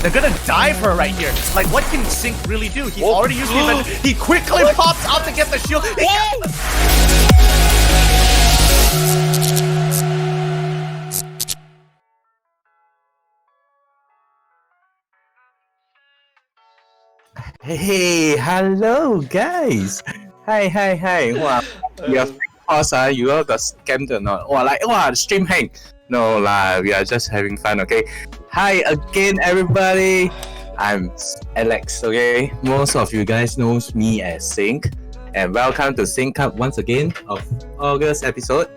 They're gonna die for her right here. Like, what can Sync really do? He's already used the event. He quickly pops out to get the shield. Hey, hello guys. Hi. Wow, you have you all got scammed or not? The stream hang. No lah, we are just having fun, okay? Hi again, everybody. I'm Alex, okay? Most of you guys knows me as Sync. And welcome to Sync Cup once again of August episode.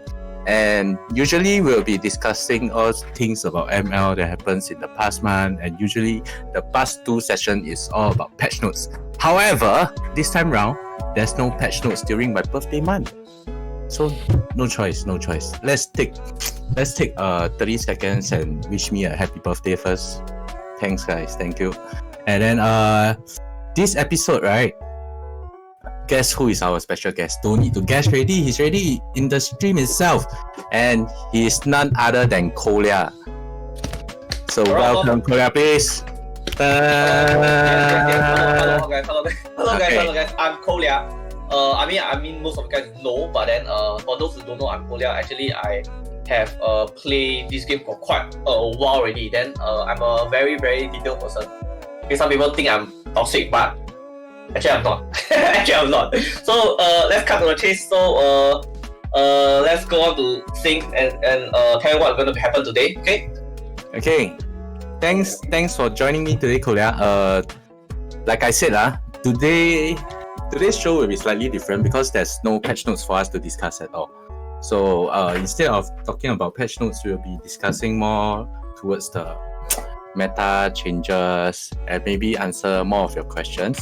And usually we'll be discussing all things about ML that happens in the past month. And usually the past 2 sessions is all about patch notes. However, this time round, there's no patch notes during my birthday month. So no choice. Let's take 30 seconds and wish me a happy birthday first. Thanks guys, thank you. And then this episode, right? Guess who is our special guest? Don't need to guess ready. He's ready in the stream itself. And he is none other than Kolia. So welcome Kolia, please. Hello guys. I'm Kolia. I mean, most of you guys know, but then for those who don't know, I'm Kolia. Actually, I have played this game for quite a while already. Then I'm a very detailed person. Okay, some people think I'm toxic, but actually I'm not. I'm not. So let's cut to the chase. So let's go on to Sync and tell you what's going to happen today. Okay. Thanks for joining me today, Kolia. Like I said, today's show will be slightly different because there's no patch notes for us to discuss at all. So instead of talking about patch notes, we'll be discussing more towards the meta changes and maybe answer more of your questions.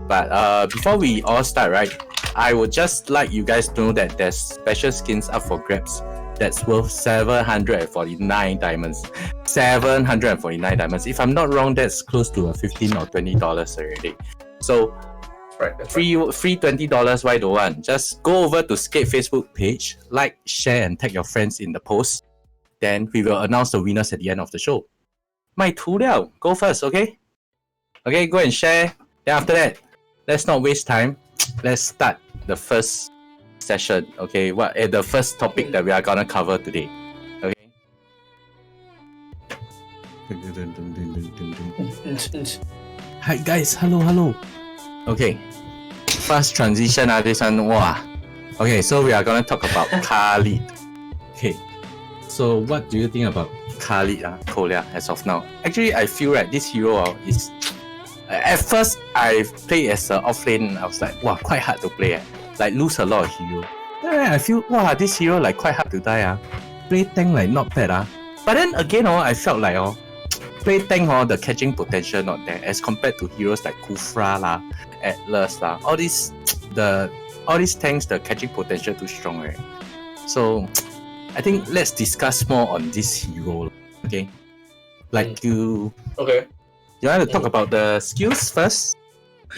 But before we all start, right, I would just like you guys to know that there's special skins up for grabs that's worth 749 diamonds. 749 diamonds. If I'm not wrong, that's close to $15 or $20 already. So free $20, why don't want? Just go over to SCAPE Facebook page, like, share, and tag your friends in the post. Then we will announce the winners at the end of the show. My tu liao, go first, okay? Okay, go and share. Then after that, let's not waste time. Let's start the first session, okay? What the first topic that we are gonna cover today, okay? Hi guys, hello. Okay, fast transition this one, wow. Okay, so we are gonna talk about Khalid. Okay, so what do you think about Khalid, Kolia, as of now? Actually, I feel right, this hero is... At first, I played as an offlane, I was like, wow, quite hard to play. Like, lose a lot of hero. Then I feel, wow, this hero like quite hard to die. Play tank like not bad. But then again, I felt like play tank, the catching potential not there as compared to heroes like Kufra Atlas all these tanks, the catching potential too strong, right? So I think let's discuss more on this hero, okay? Like you want to talk about the skills first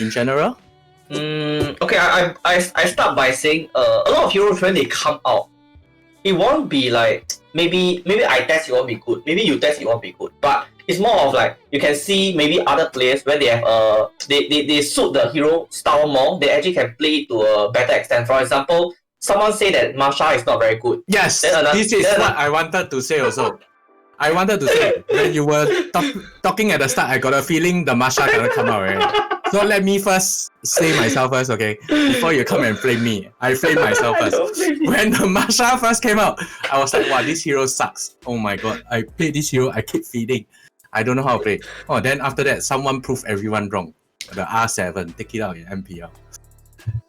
in general? Okay, I start by saying a lot of heroes when they come out, it won't be like maybe I test it won't be good, maybe you test it won't be good, but it's more of like you can see maybe other players when they have they suit the hero style more, they actually can play it to a better extent. For example, someone say that Marsha is not very good. Yes, this is what I wanted to say also. I wanted to say when you were talking at the start, I got a feeling the Marsha gonna come out, right? So let me first say myself first, okay? Before you come and flame me, I flame myself first. When the Marsha first came out, I was like, wow, this hero sucks. Oh my god, I played this hero, I keep feeding. I don't know how to play. Oh, then after that, someone proved everyone wrong. The R7, take it out in MPL.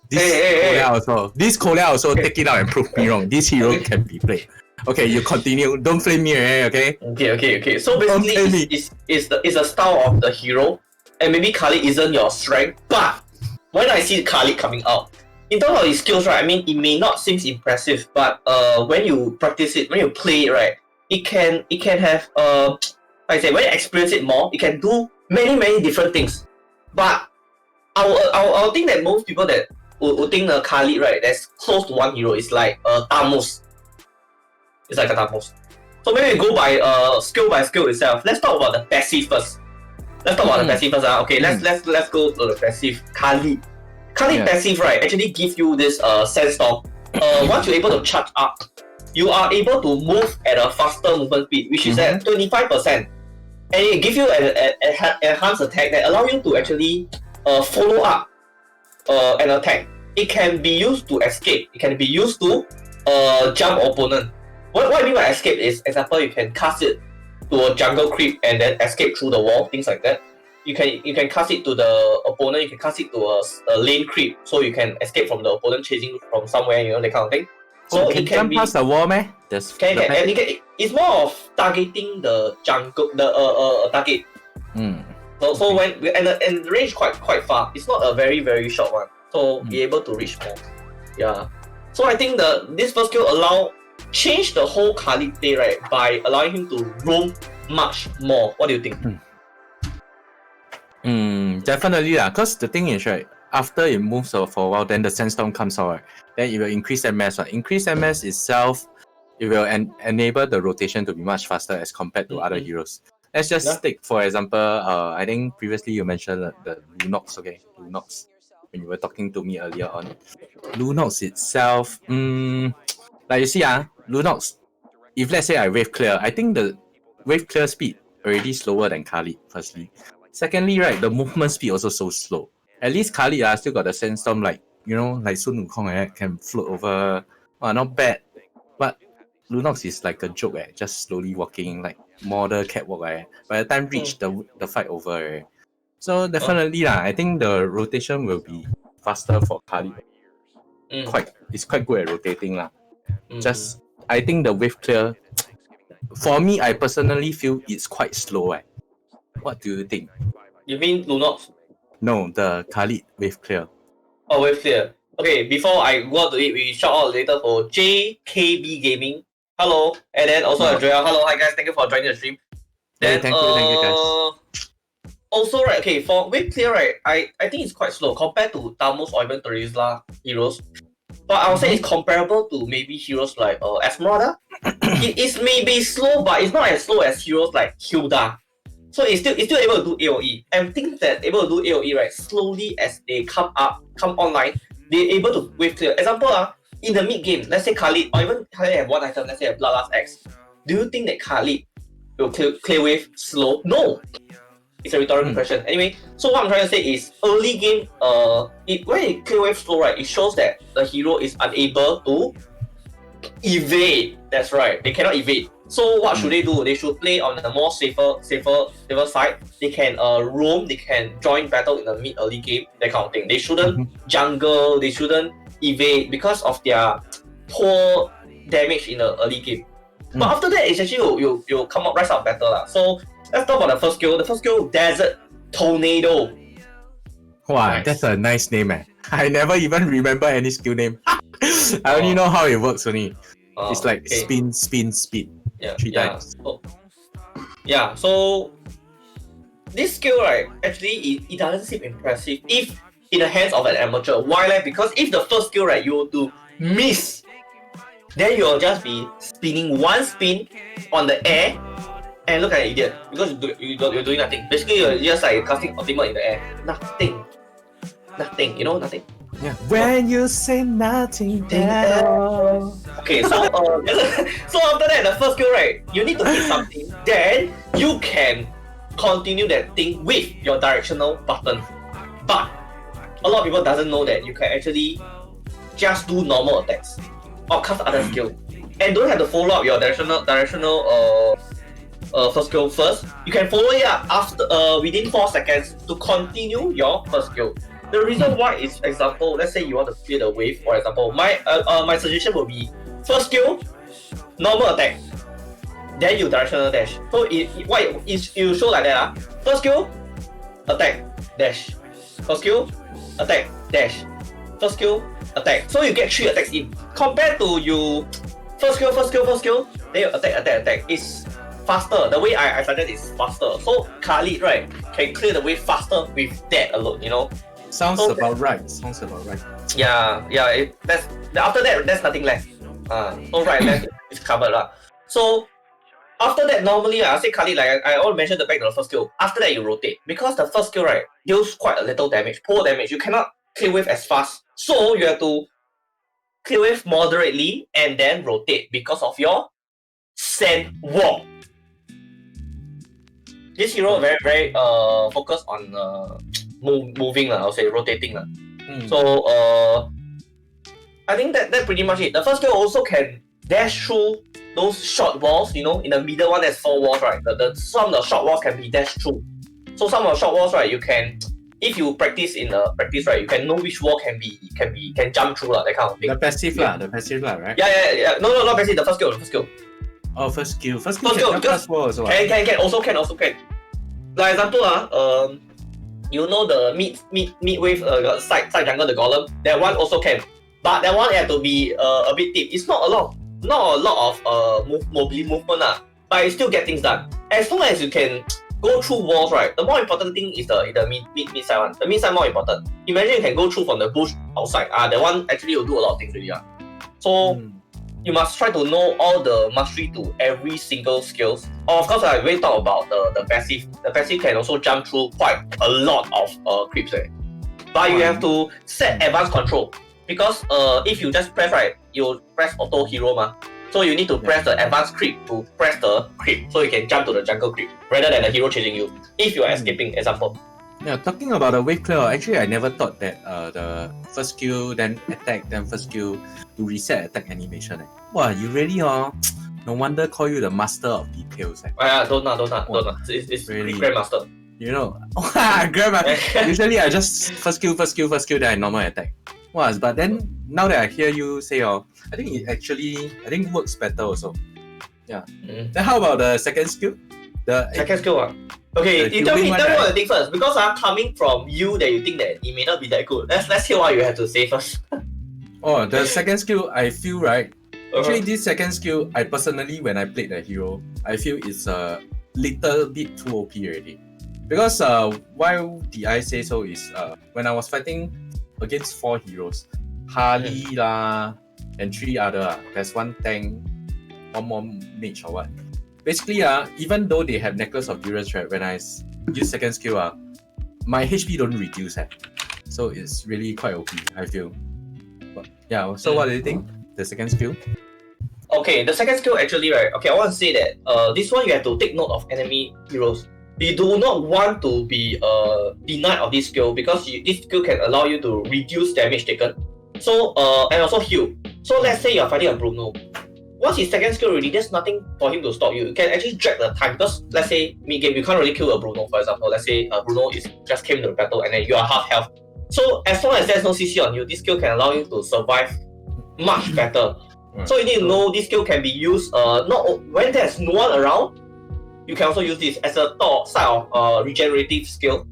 This Kolia also take it out and prove me wrong. This hero can be played. Okay, you continue. Don't flame me, okay? Okay. So basically, it's the style of the hero, and maybe Khalid isn't your strength. But when I see Khalid coming out, in terms of his skills, right? I mean, it may not seem impressive, but when you practice it, when you play it, right, it can have like I say, when you experience it more, you can do many different things. But I think that most people that would think the Khalid, right, that's close to one hero is like Thanos. It's like a Thanos. So maybe we go by skill itself. Let's talk about the passive first. Let's talk about the passive first. Okay, let's go to the passive. Khalid passive, right, actually give you this sandstorm. Once you're able to charge up, you are able to move at a faster movement speed, which is at 25%, and it gives you an enhanced attack that allow you to actually follow up an attack. It can be used to escape. It can be used to jump opponent. What I mean by escape is, example, you can cast it to a jungle creep and then escape through the wall, things like that. You can cast it to the opponent. You can cast it to a lane creep, so you can escape from the opponent chasing from somewhere, you know, that kind of thing. So it can jump past the wall, man. It's more of targeting the jungle, the target. So when and the range quite far. It's not a very short one. So be able to reach more. Yeah. So I think this first skill change the whole Khalid play, right, by allowing him to roam much more. What do you think? Definitely cause the thing is, right, after it moves for a while, then the sandstorm comes out, right? Then it will increase MS. Increase MS itself, it will enable the rotation to be much faster as compared to other heroes. Let's just take, for example, I think previously you mentioned the Lunox, okay? Lunox, when you were talking to me earlier on. Lunox itself, like you see, Lunox, if let's say I wave clear, I think the wave clear speed already slower than Khalid, firstly. Secondly, right, the movement speed also so slow. At least Khalid still got the sandstorm, like, you know, like Sun Wukong, right, can float over. Not bad. But Lunox is like a joke, just slowly walking, like model catwalk. By the time reach the fight over. So definitely, I think the rotation will be faster for Khalid. It's quite good at rotating. Just, I think the wave clear, for me, I personally feel it's quite slow. What do you think? You mean Lunox? No, the Khalid wave clear. Oh, wave clear. Okay, before I go on to it, we shout out later for JKB Gaming. Hello. And then also Andrea. Hello, hi guys. Thank you for joining the stream. Then, thank you guys. Also, right, okay, for wave clear, right, I think it's quite slow compared to Thanos or even Terizla heroes. But I would say it's comparable to maybe heroes like Esmeralda. It is maybe slow, but it's not as slow as heroes like Hilda. So it's still able to do AoE. And things that able to do AoE, right, slowly as they come online, they're able to wave clear. Example, in the mid game, let's say Khalid, or even Khalid have one item, let's say a Bloodlust X. Do you think that Khalid will clear wave slow? No. It's a rhetorical question. Anyway, so what I'm trying to say is early game, when it clear wave slow, right, it shows that the hero is unable to evade. That's right, they cannot evade. So what should they do? They should play on the more safer side. They can roam, they can join battle in the mid early game, that kind of thing. They shouldn't jungle, they shouldn't evade because of their poor damage in the early game. But after that, it's actually you'll come up rise up better. So let's talk about the first skill. The first skill, Desert Tornado. Wow, Nice. That's a nice name, I never even remember any skill name. I only know how it works only. It's like spin, speed. Three times. So this skill, right, actually it doesn't seem impressive if in the hands of an amateur. Why? Because if the first skill, right, you to miss, then you'll just be spinning one spin on the air and look at an idiot because you're doing nothing. Basically, you're just like casting ultimate in the air. Nothing, you know, nothing. Yeah. When you say nothing at all. Okay, so so after that, the first skill, right, you need to hit something. Then you can continue that thing with your directional button. But a lot of people doesn't know that you can actually just do normal attacks or cast other skill, and don't have to follow up your directional first skill first. You can follow it up after within 4 seconds to continue your first skill. The reason why is, example, let's say you want to clear the wave, for example, my suggestion would be first skill, normal attack, then you directional dash. So it show like that. First skill, attack, dash. First skill, attack, dash. First skill, attack. So you get 3 attacks in. Compared to you first skill, then you attack. It's faster. The way I suggest is faster. So Khalid, right, can clear the way faster with that alone, you know. Sounds So- about right. Sounds about right. Yeah. That's after that. There's nothing left. So right left is covered lah. So after that, normally I say Khalid, like I already mentioned the back to the first skill. After that, you rotate because the first skill, right, deals quite a little damage, poor damage. You cannot clear wave as fast, so you have to clear wave moderately and then rotate because of your sand wall. This hero very focused on moving I'll say rotating So I think that pretty much it. The first skill also can dash through those short walls, you know, in the middle one there's 4 walls, right? Some of the short walls can be dashed through. So some of the short walls, right, you can, if you practice in the practice, right, you can know which wall can jump through that kind of thing. The passive right? Yeah. No, not passive. The first skill. Oh, first skill First can skill, jump past wall also. Can also can. Like example, you know the mid wave side jungle the golem. That one also can, but that one have to be a bit deep. It's not a lot of movement but you still get things done. As long as you can go through walls, right? The more important thing is the mid side one. The mid side more important. Imagine you can go through from the bush outside. That one actually will do a lot of things really. So you must try to know all the mastery to every single skills. Of course, I will talk about the passive. The passive can also jump through quite a lot of creeps. But you have to set advanced control because if you just press right, you press auto hero So you need to press the advanced creep to press the creep so you can jump to the jungle creep rather than the hero chasing you. If you are escaping, example. Yeah, talking about the wave clear, actually I never thought that the first skill, then attack, then first skill to reset attack animation. Wow, you really no wonder call you the master of details. Don't. It's Really? Grandmaster. You know, grandma. Usually I just first skill, then I normal attack. Wow, but then now that I hear you say, I think it actually works better also. Yeah. Then how about the second skill? The Second skill. Okay, the you tell me healing one, what the thing first. Because coming from you that you think that it may not be that good. Let's hear what you have to say first. the second skill I feel right. Actually, this second skill, I personally, when I played the hero, I feel it's a little bit too OP already. Because why did I say so is when I was fighting against 4 heroes, Harley and 3 other. There's 1 tank, 1 more mage or what. Basically, even though they have Necklace of Durance, right, when I use second skill, my HP don't reduce. So it's really quite OP, I feel. But, yeah, so what do you think? The second skill? Okay, the second skill actually, right? Okay, I want to say that this one you have to take note of enemy heroes. You do not want to be denied of this skill because this skill can allow you to reduce damage taken. So and also heal. So let's say you're fighting a Bruno. Once his second skill already, there's nothing for him to stop you. You can actually drag the time because let's say mid game you can't really kill a Bruno, for example. Let's say Bruno just came to the battle and then you are half health. So as long as there's no CC on you, this skill can allow you to survive much better. So you need to know this skill can be used not when there's no one around. You can also use this as a thought side of regenerative skill.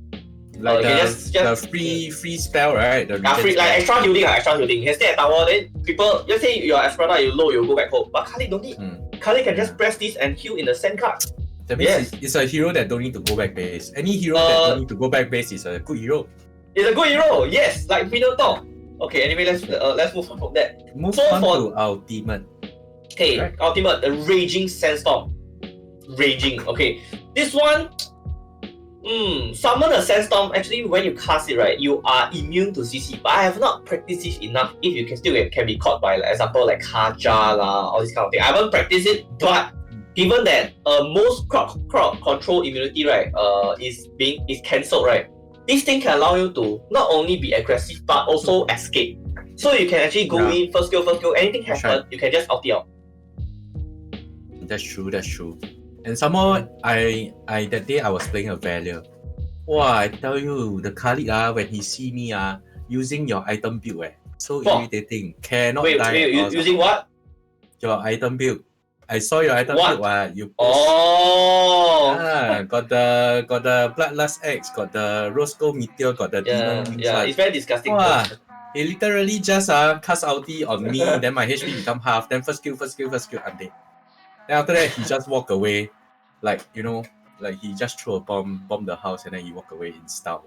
Like the free spell, right? The free, like extra healing. You can stay at tower, then people, let's say you're Esprada, you low, you go back home. But Khalid don't need. Khalid can just press this and heal in the sand card. That means it's a hero that don't need to go back base. Any hero that don't need to go back base is a good hero. It's a good hero, yes, like Minotaur. Okay, anyway, let's move on from that. Move on to ultimate. Okay, right. Ultimate, the Raging Sandstorm. Raging, okay. This one, summon a Sandstorm, actually when you cast it, right, you are immune to CC. But I have not practiced it enough if you can be caught by, like, example, like Kaja, all this kind of thing. I haven't practiced it, but given that most crowd control immunity, right, is cancelled, right, this thing can allow you to not only be aggressive but also escape. So you can actually go in first skill, anything happen, you can just ulti out. That's true. And some more, I that day I was playing a Valier. Wow, I tell you, the Khalid when he see me using your item build, so irritating. Cannot die. Wait, using what? Your item build. I saw your item build. You post. Got the Bloodlust X, got the Roscoe Meteor, got the Demon Wings. Yeah, it's very disgusting. He literally just cast ulti on me, then my HP become half, then first skill, I'm dead. Then after that, he just walk away. like like he just threw a bomb the house, and then he walk away in style.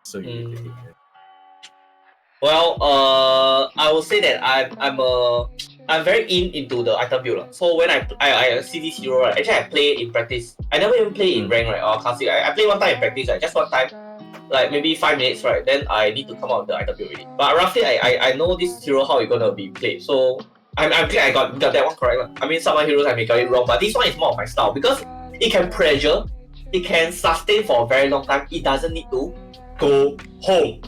So irritating. Well, I will say that I'm very into the item build. So when I see this hero, right, actually I play in practice. I never even play in rank, right, or classic. I play one time in practice, right, just one time, like maybe 5 minutes, right. Then I need to come out with the item build already. But roughly, I know this hero how it's gonna be played. So I'm glad I got that one correct. I mean, some other heroes I may get it wrong, but this one is more of my style because it can pressure, it can sustain for a very long time. It doesn't need to go home.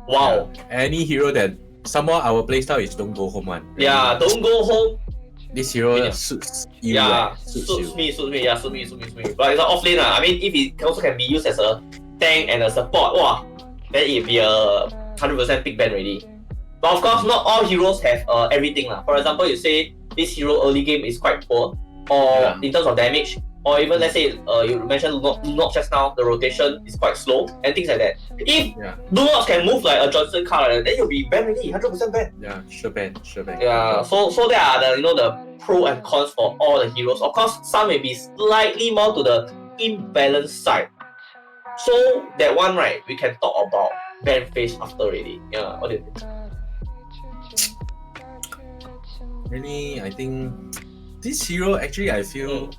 Wow. Yeah. Any hero that somehow our playstyle is don't go home one. Yeah, don't go home. This hero suits you. Yeah, suits me. Yeah, suits me. But it's an offlane. I mean, if it also can be used as a tank and a support, wow, then it'd be a 100% big ban already. But of course, not all heroes have everything. For example, you say this hero early game is quite poor, or in terms of damage, or even let's say you mentioned Lunox just now, the rotation is quite slow and things like that. If Lunox can move like a Johnson card, then you'll be banned already, 100% banned. Yeah, sure ban. Yeah, so there are the pro and cons for all the heroes. Of course, some may be slightly more to the imbalanced side. So that one, right, we can talk about ban phase after already. Yeah, what do you think? Really, I think this hero actually I feel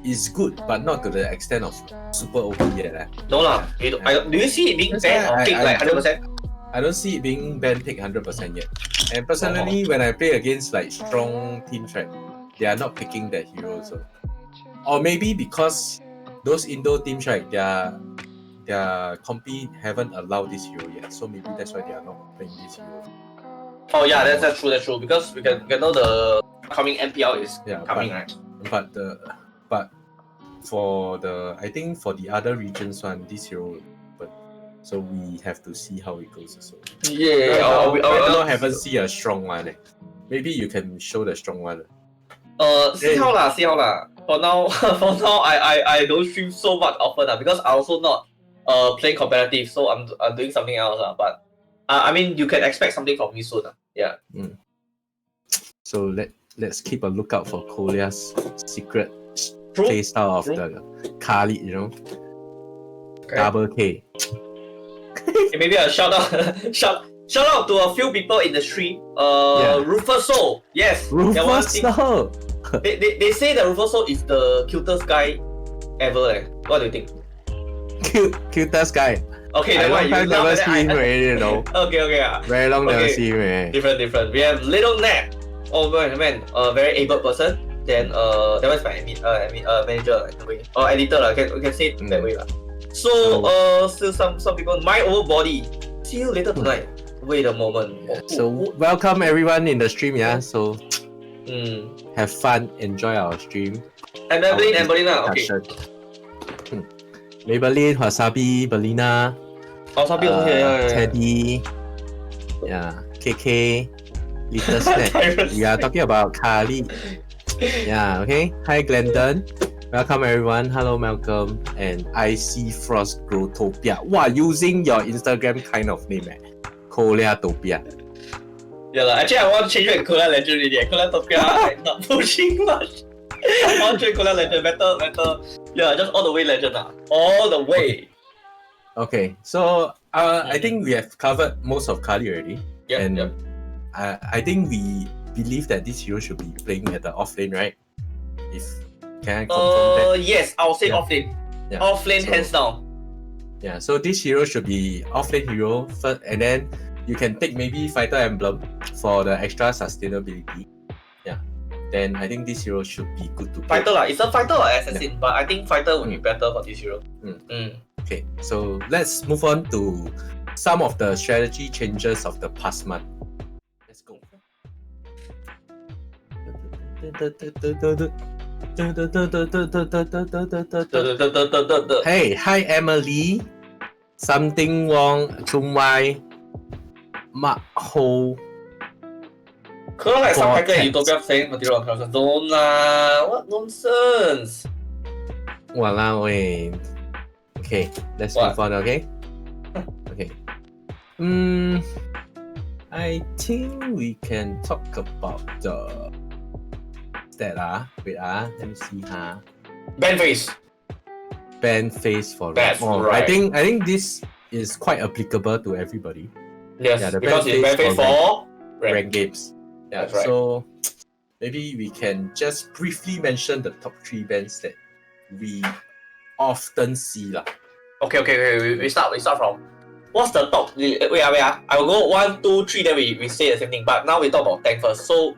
is good, but not to the extent of super OP yet. No lah. Do you see it being banned or picked like 100%? I don't see it being banned picked 100% yet. And personally, when I play against like strong teams, right, they are not picking that hero. So, or maybe because those Indo teams, right, their compy haven't allowed this hero yet. So maybe that's why they are not playing this hero. Oh yeah, that's true. Because we can know the coming MPL is coming, right? But for I think for the other regions one, this hero, but so we have to see how it goes also. I haven't seen a strong one. Maybe you can show the strong one. See how lah. For now, I don't stream so much often because I also not playing competitive, so I'm doing something else but I mean you can expect something from me soon. Yeah. So let's keep a lookout for Kolia's secret playstyle of the Khalid, double K. Maybe a shout out to a few people in the stream. Rufus Soul. Yes. Rufus Soul. They say that Rufus Soul is the cutest guy ever. What do you think? Cutest guy. Okay, I long time never see him already, Okay. Very long never see him already. Different. We have Little Nat. Oh man, a very able person. Then that was my manager in a way. Or editor we can say it that way. So still some people. My Overbody. See you later tonight. Wait a moment. So welcome everyone in the stream, So have fun, enjoy our stream. And Maybelline, okay. Maybelline, Wasabi, Belina, Wasabi also here, Teddy, KK, Little Snack. We are talking about Khalid. Okay. Hi Glendon. Welcome everyone. Hello Malcolm and IC Frost Growtopia. Wow, using your Instagram kind of name, Kolia Topia. Actually I want to change it to Kolia Legend already. Kolia Topia, not pushing much. I want to change Kolia Legend, better. Just all the way Legend all the way. Okay, so I think we have covered most of Kali already. I think we believe that this hero should be playing at the offlane, right? Can I confirm that? Yes, I'll say offlane. Offlane, hands down. So this hero should be offlane hero first, and then you can take maybe Fighter Emblem for the extra sustainability. Then I think this hero should be good to play. Fighter it's a fighter or assassin, but I think fighter would be better for this hero. Okay, so let's move on to some of the strategy changes of the past month. Let's go. Hey, hi Emily. Something wrong. Chung Wai. Mark Ho. Like some hacker in Utopia saying material on don't lah. What nonsense. Walao eh. Okay, let's move on, okay? Okay. I think we can talk about the wait let me see ban face. Ban face for That's rank. right. I think this is quite applicable to everybody. Yes, Yeah, the because ban it's ban face face for rank games. Yeah, That's right. so maybe we can just briefly mention the top 3 bans that we often see lah. Okay. We start from what's the top? Wait. I will go 1, 2, 3. Then we say the same thing. But now we talk about tank first. So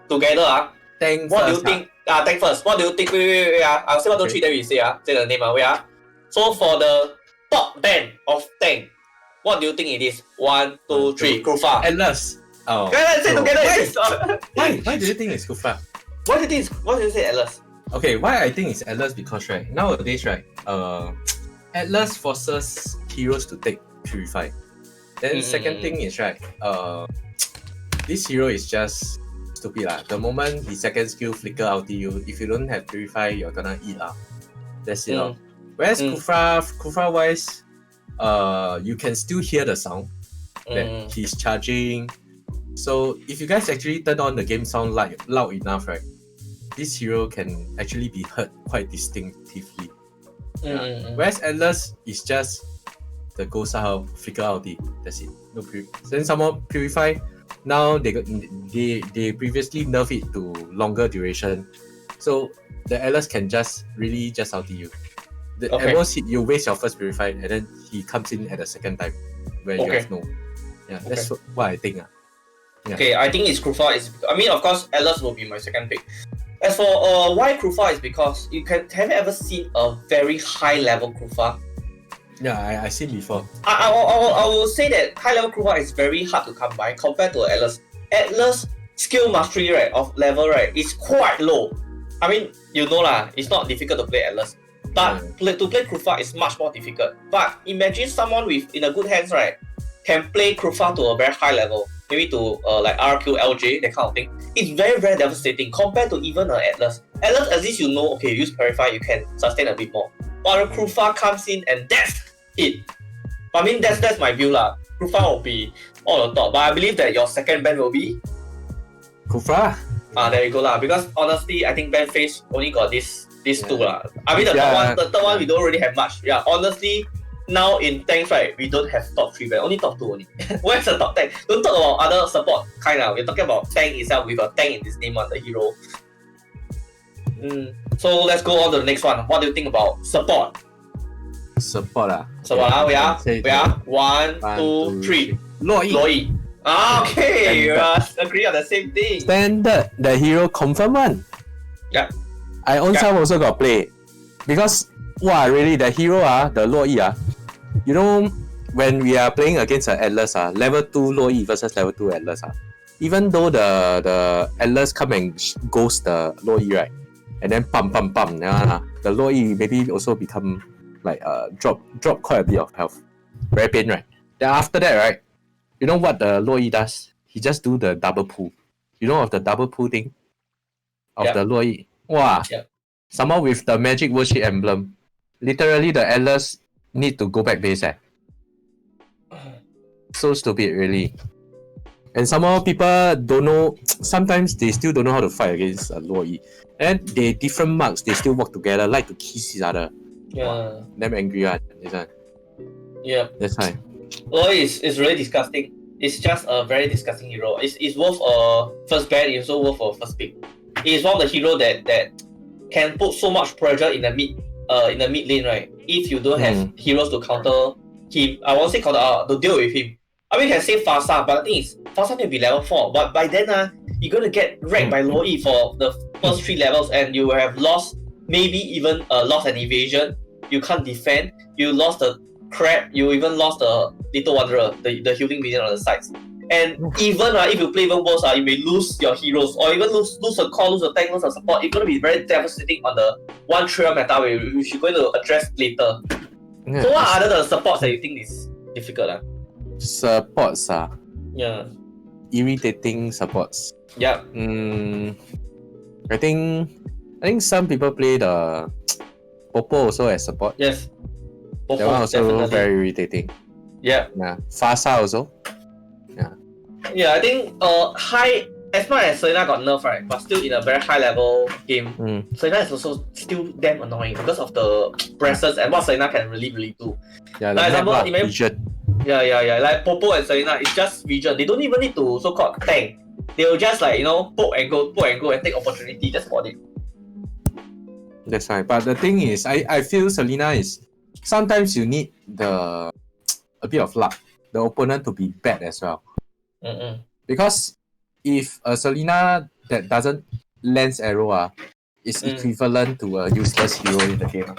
together Tank what do you first, think? Tank first. What do you think? Wait. I'll say 1, 2, 3. Then we say say the name. Wait. So for the top ban of tank, what do you think it is? 1, 2, 3. Kufa. Atlas. Oh. Let's say together. Why do you think it's Kufa? What do you say Atlas? Okay, why I think it's Atlas because right nowadays right, Atlas forces heroes to take Purify. Then second thing is right, this hero is just stupid lah. The moment his second skill flicker out to you, if you don't have Purify, you're gonna eat lah. That's it. Whereas Kufa wise, you can still hear the sound that he's charging. So if you guys actually turn on the game sound loud enough, right, this hero can actually be heard quite distinctively. Whereas Atlas is just the ghost flicker ulti. That's it. No then someone Purify. Now they previously nerfed it to longer duration, so the Atlas can just ulti you. At most you waste your first Purify and then he comes in at the second time where you have no. Yeah, that's what I think. Yeah. Okay, I think it's Kufa. I mean, of course, Atlas will be my second pick. As for why Kufa is because have you ever seen a very high level Kufa? Yeah, I seen before. I will say that high level Kufa is very hard to come by compared to Atlas. Atlas skill mastery of level is quite low. I mean, you know lah, it's not difficult to play Atlas, but to play Kufa is much more difficult. But imagine someone in a good hands can play Kufa to a very high level. Maybe to like RQ, LJ, that kind of thing. It's very, very devastating compared to even Atlas. Atlas, at least you know, okay, use Purify, you can sustain a bit more. But a Kufa comes in and that's it. I mean, that's my view lah. Kufa will be all the top. But I believe that your second ban will be Kufa. There you go lah. Because honestly, I think ban face only got these two lah. I mean, the third one we don't really have much. Yeah, honestly. Now in tanks, we don't have top 3 ban, only top 2 only. Where's the top tank? Don't talk about other support kind of. We're talking about tank itself with a tank in this name on the hero. So let's go on to the next one. What do you think about support? Support we are 1, 2, 3. Loi. Okay, we agree on the same thing. Standard, the hero confirm one. Yeah. I own self also got play because really the hero the Loi you know when we are playing against an Atlas level 2 Loi versus level 2 Atlas even though the Atlas come and ghost the Loi and then pump the Loi maybe also become like drop quite a bit of health, very pain then after that you know what the Loi does? He just do the double pull. You know of the double pull thing of the Loi. Somehow with the magic worship emblem, literally the Atlas need to go back base so stupid really. And somehow people don't know, sometimes they still don't know how to fight against Loi. And they different marks, they still work together, like to kiss each other. Yeah. Them angry this one. Yeah. That's why. Loi is really disgusting. It's just a very disgusting hero. It's worth a first ban, it's also worth a first pick. It's one of the heroes that can put so much pressure in the mid lane, if you don't have heroes to counter him. I won't say counter, to deal with him. I mean, you can say Fasa, but the thing is, Fasa may be level 4, but by then you're going to get wrecked by Loi for the first 3 levels and you have lost, maybe even lost an evasion. You can't defend, you lost the crab, you even lost the Little Wanderer, the healing minion on the sides. And even if you play even worse, you may lose your heroes or even lose a core, lose a tank, lose a support. It's going to be very devastating on the one trio meta which you're going to address later. So what are the supports that you think is difficult? Supports Yeah. Irritating supports. Yeah. I think some people play the Popo also as support. Yes. Popo, that one also definitely. very irritating. Yeah. Fasa also. Yeah, I think high as much as Selena got nerfed, right, but still in a very high level game, Selena is also still damn annoying because of the presence and what Selena can really do. Yeah, like example, vision. Yeah. Like Popo and Selena, it's just vision. They don't even need to so-called tank. They will just like, you know, poke and go and take opportunity. That's about it. That's right. But the thing is, I feel Selena is sometimes you need a bit of luck. The opponent to be bad as well. Because if a Selena that doesn't lance arrow is equivalent to a useless hero in the game.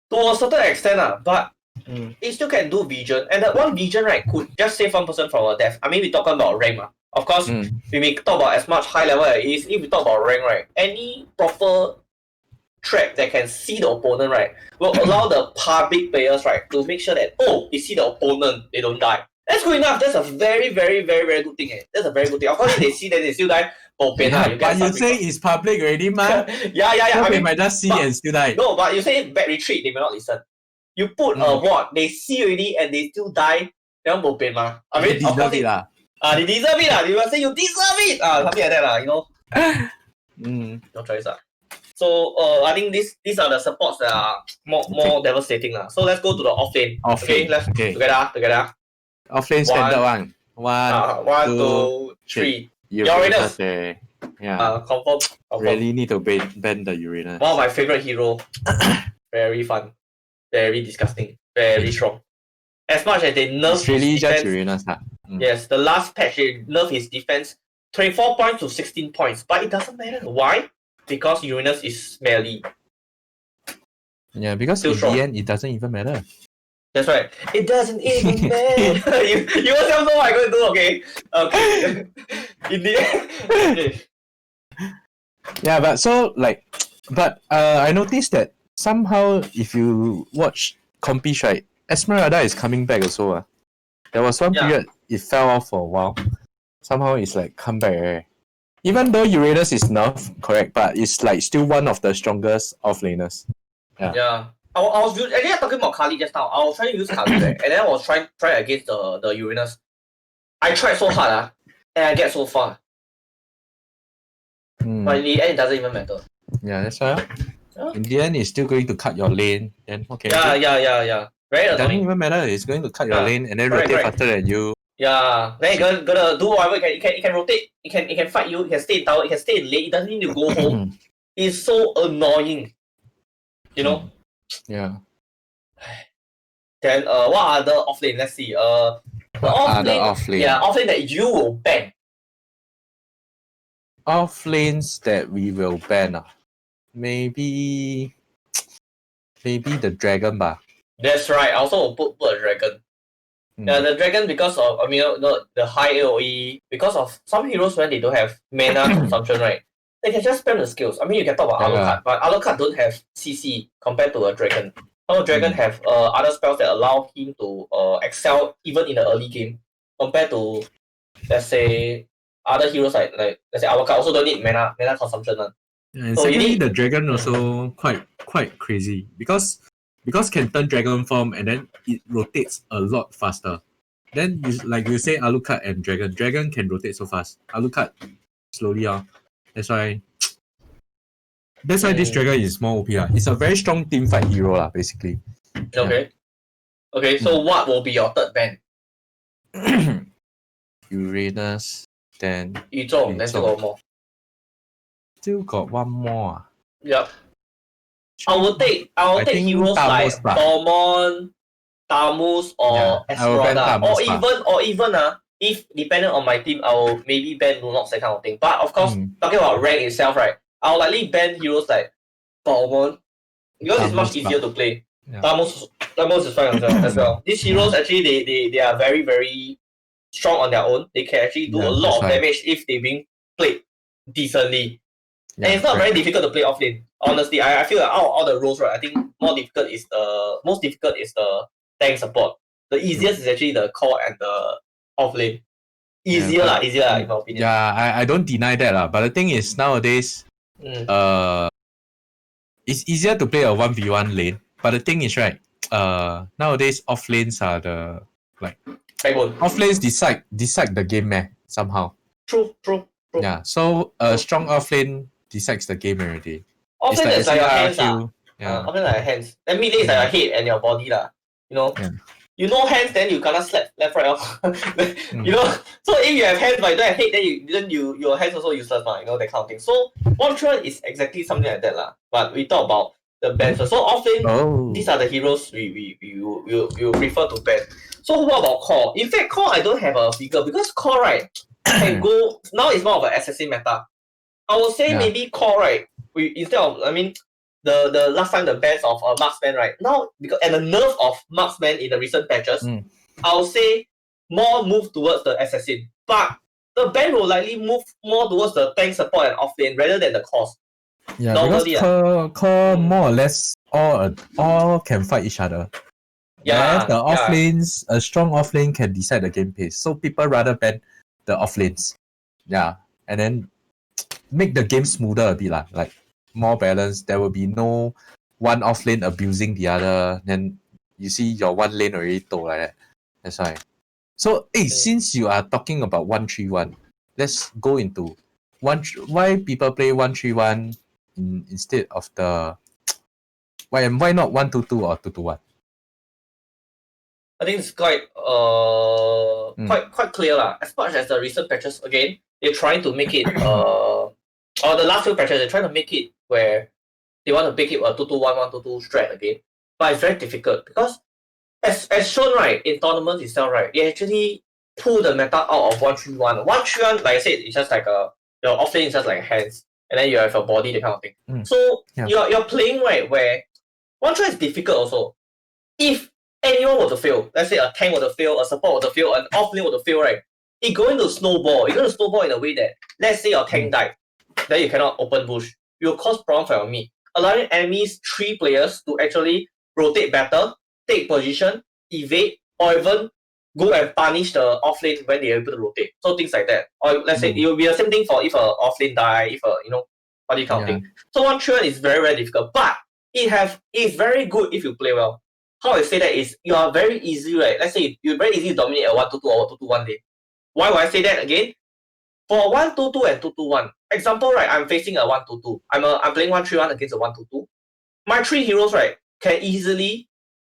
To a certain extent, but it still can do vision. And that one vision, right, could just save one person from a death. I mean, we're talking about rank. Of course, we may talk about as much high level as it is. If we talk about rank, right, any proper track that can see the opponent, right, will allow the public players, right, to make sure that, they see the opponent, they don't die. That's good enough. That's a very, very, very, very good thing. That's a very good thing. Of course, if they see that they still die, but you say it's public already, man. yeah. So they might just see and still die. No, but you say back retreat, they may not listen. You put a ward, they see already and they still die, then bo pian ma. I mean, they deserve it lah. They deserve it lah. They will say you deserve it. Something like that lah. You know. No choice lah. So I think these are the supports that are more devastating lah. So let's go to the off lane. Let's together. Off lane standard one. One, two, three. Uranus. Yeah. Confirm. Really need to ban the Uranus. One of my favorite hero. Very fun. Very disgusting. Very strong. As much as they nerf it's really his just defense, Uranus. Yes, the last patch they nerfed his defense 24 points to 16 points. But it doesn't matter. Why? Because Uranus is smelly. Yeah, because still in strong. the end it doesn't even matter. That's right. It doesn't even matter. you yourself know what I'm going to do, okay? In the end. Okay. Yeah, but I noticed that somehow if you watch Compish, right, Esmeralda is coming back also. There was one period it fell off for a while. Somehow it's like come back. Even though Uranus is nerfed, correct, but it's like still one of the strongest offlaners. Yeah. I was actually talking about Kali just now. I was trying to use Kali, right? And then I was trying against the Uranus. I tried so hard, and I get so far. But in the end, it doesn't even matter. Yeah, that's why. In the end, it's still going to cut your lane. Then okay. Yeah. Very annoying. It doesn't even matter. It's going to cut your lane and then rotate faster than you. Yeah, then you're gonna do whatever it can rotate. It can fight you. It can stay in tower. It can stay in lane. It doesn't need to go home. It's so annoying. You know. Yeah. Then what other offlane? Let's see. The offlane. Yeah, offlane that you will ban. Offlanes that we will ban. Maybe the dragon bar. That's right. I also will put a dragon. Yeah, the dragon because of the high AoE, because of some heroes when they don't have mana consumption, right? They can just spam the skills. I mean, you can talk about Alucard, but Alucard don't have CC compared to a dragon. Our dragon have other spells that allow him to excel even in the early game compared to, let's say, other heroes like let's say Alucard also don't need mana consumption. And so secondly, the dragon also quite crazy because can turn dragon form and then it rotates a lot faster. Then you say Alucard and dragon can rotate so fast. Alucard slowly That's why this dragon is more OP. It's a very strong team fight hero basically. Okay. Okay, so what will be your third ban? Uranus, then Yuzhong, then still got more. Still got one more. Yep. I will take heroes like Dormon, Tamus, or Esmeralda. Or even if depending on my team, I will maybe ban Lunox, that kind of thing. But of course, talking about rank itself, right? I will likely ban heroes like Dormon because it's much easier to play. Yeah. Tamus is fine as well. These heroes actually they are very, very strong on their own. They can actually do a lot of damage if they being played decently. Yeah, and it's not very difficult to play off lane. Honestly, I feel like out of all the roles, right, I think most difficult is the tank support. The easiest is actually the core and the off lane. Easier in my opinion. Yeah, I don't deny that but the thing is nowadays it's easier to play a 1v1 lane. But the thing is, right, nowadays off lanes are the backbone. Off lanes decide the game somehow. True. Yeah, so a strong offlane decides the game already. Offlane is like your hands Yeah. Offlane like your hands. Then mid lane is like your head and your body lah. You know. Yeah. You know hands, then you gonna slap left right off. You know. So if you have hands but you don't have head, then your hands also useless ma. You know that kind of thing. So 1-3-1 is exactly something like that lah. But we talk about the bans. So offlane, these are the heroes we prefer to ban. So what about core? In fact, core I don't have a figure because core right can go now it's more of an assassin meta. I would say maybe core right. We instead of the last time the bans of marksman right now because and the nerf of marksman in the recent patches, I would say more move towards the assassin. But the ban will likely move more towards the tank support and offlane rather than the cores. Yeah, normally, because core more or less all can fight each other. Yeah, the offlanes, a strong offlane can decide the game pace. So people rather ban the offlanes. Yeah, and then make the game smoother a bit lah, like more balanced. There will be no one offlane abusing the other. Then you see your one lane already toh like that. That's why. So since you are talking about 1-3-1, let's go into why people play 1-3-1 instead of the why not 1-2-2 or 2-2-1? I think it's quite quite clear lah. As much as the recent patches again, they're trying to make it or the last few patches they're trying to make it where they want to make it a 2-2-1, 1-2-2 strat again. But it's very difficult because as shown right in tournaments itself right, you actually pull the meta out of 1-3-1. 1-3-1, like I said, it's just like your offlane is just like hands, and then you have your body, that kind of thing. So you're playing right where 1-3 is difficult also. If anyone were to fail, let's say a tank were to fail, a support were to fail, an offlane were to fail, right? It's going to snowball. It's going to snowball in a way that, let's say your tank died, then you cannot open bush. It will cause problem for your mid, allowing enemies 3 players to actually rotate better, take position, evade, or even go and punish the offlane when they are able to rotate. So things like that. Or let's say it will be the same thing for if a offlane die, if a body kind of thing. So 1-3-1 is very, very difficult, but it's very good if you play well. How I say that is you are very easy, right? Let's say you're very easy to dominate a 1-2-2 or 2-2-1 day. Why would I say that again? For 1-2-2 and 2-2-1, example, right? I'm facing a 1-2-2. I'm playing 1-3-1 against a 1-2-2. My 3 heroes, right, can easily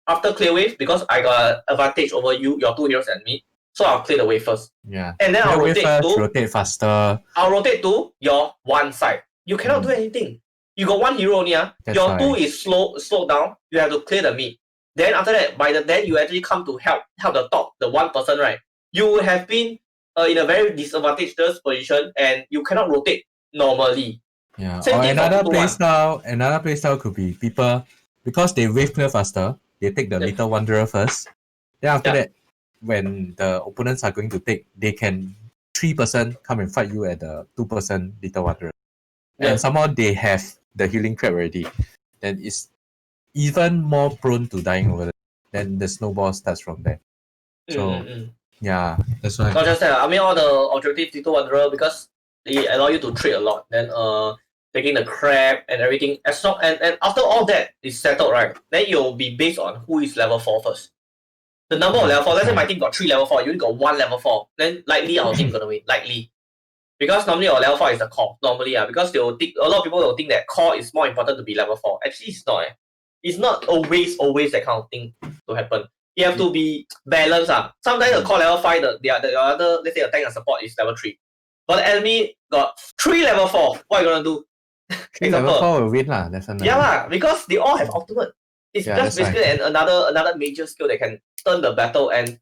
after clear wave because I got an advantage over you, your 2 heroes and me. So I'll clear the wave first. Yeah. And then I'll rotate faster. I'll rotate to your one side. You cannot do anything. You got 1 hero only. Your 2 is slowed down. You have to clear the mid. Then after that, then you actually come to help the top, the one person, right? You would have been in a very disadvantageous position and you cannot rotate normally. Yeah. Or another playstyle could be people because they wave clear faster, they take the little wanderer first. Then after that, when the opponents are going to take, they can 3% come and fight you at the 2% little wanderer. And somehow they have the healing trap already. Then it's even more prone to dying over there. Then the snowball starts from there. So yeah, that's why. Not just that. I mean, all the objective Little Wanderer because they allow you to trade a lot. Then taking the crab and everything. As long and after all that is settled, right? Then you'll be based on who is level 4 first. The number of level 4. Let's say my team got 3 level 4. You only got 1 level 4. Then likely our team gonna win. Likely. Because normally our level 4 is the core. Normally, because they will think a lot of people will think that core is more important to be level 4. Actually, it's not. It's not always that kind of thing to happen. You have to be balanced. Sometimes the core level 5, the other, let's say a tank and support is level 3. But the enemy got 3 level 4. What are you gonna do? 3 level 4 will win lah, definitely. Yeah, because they all have ultimate. It's just basically another major skill that can turn the battle, and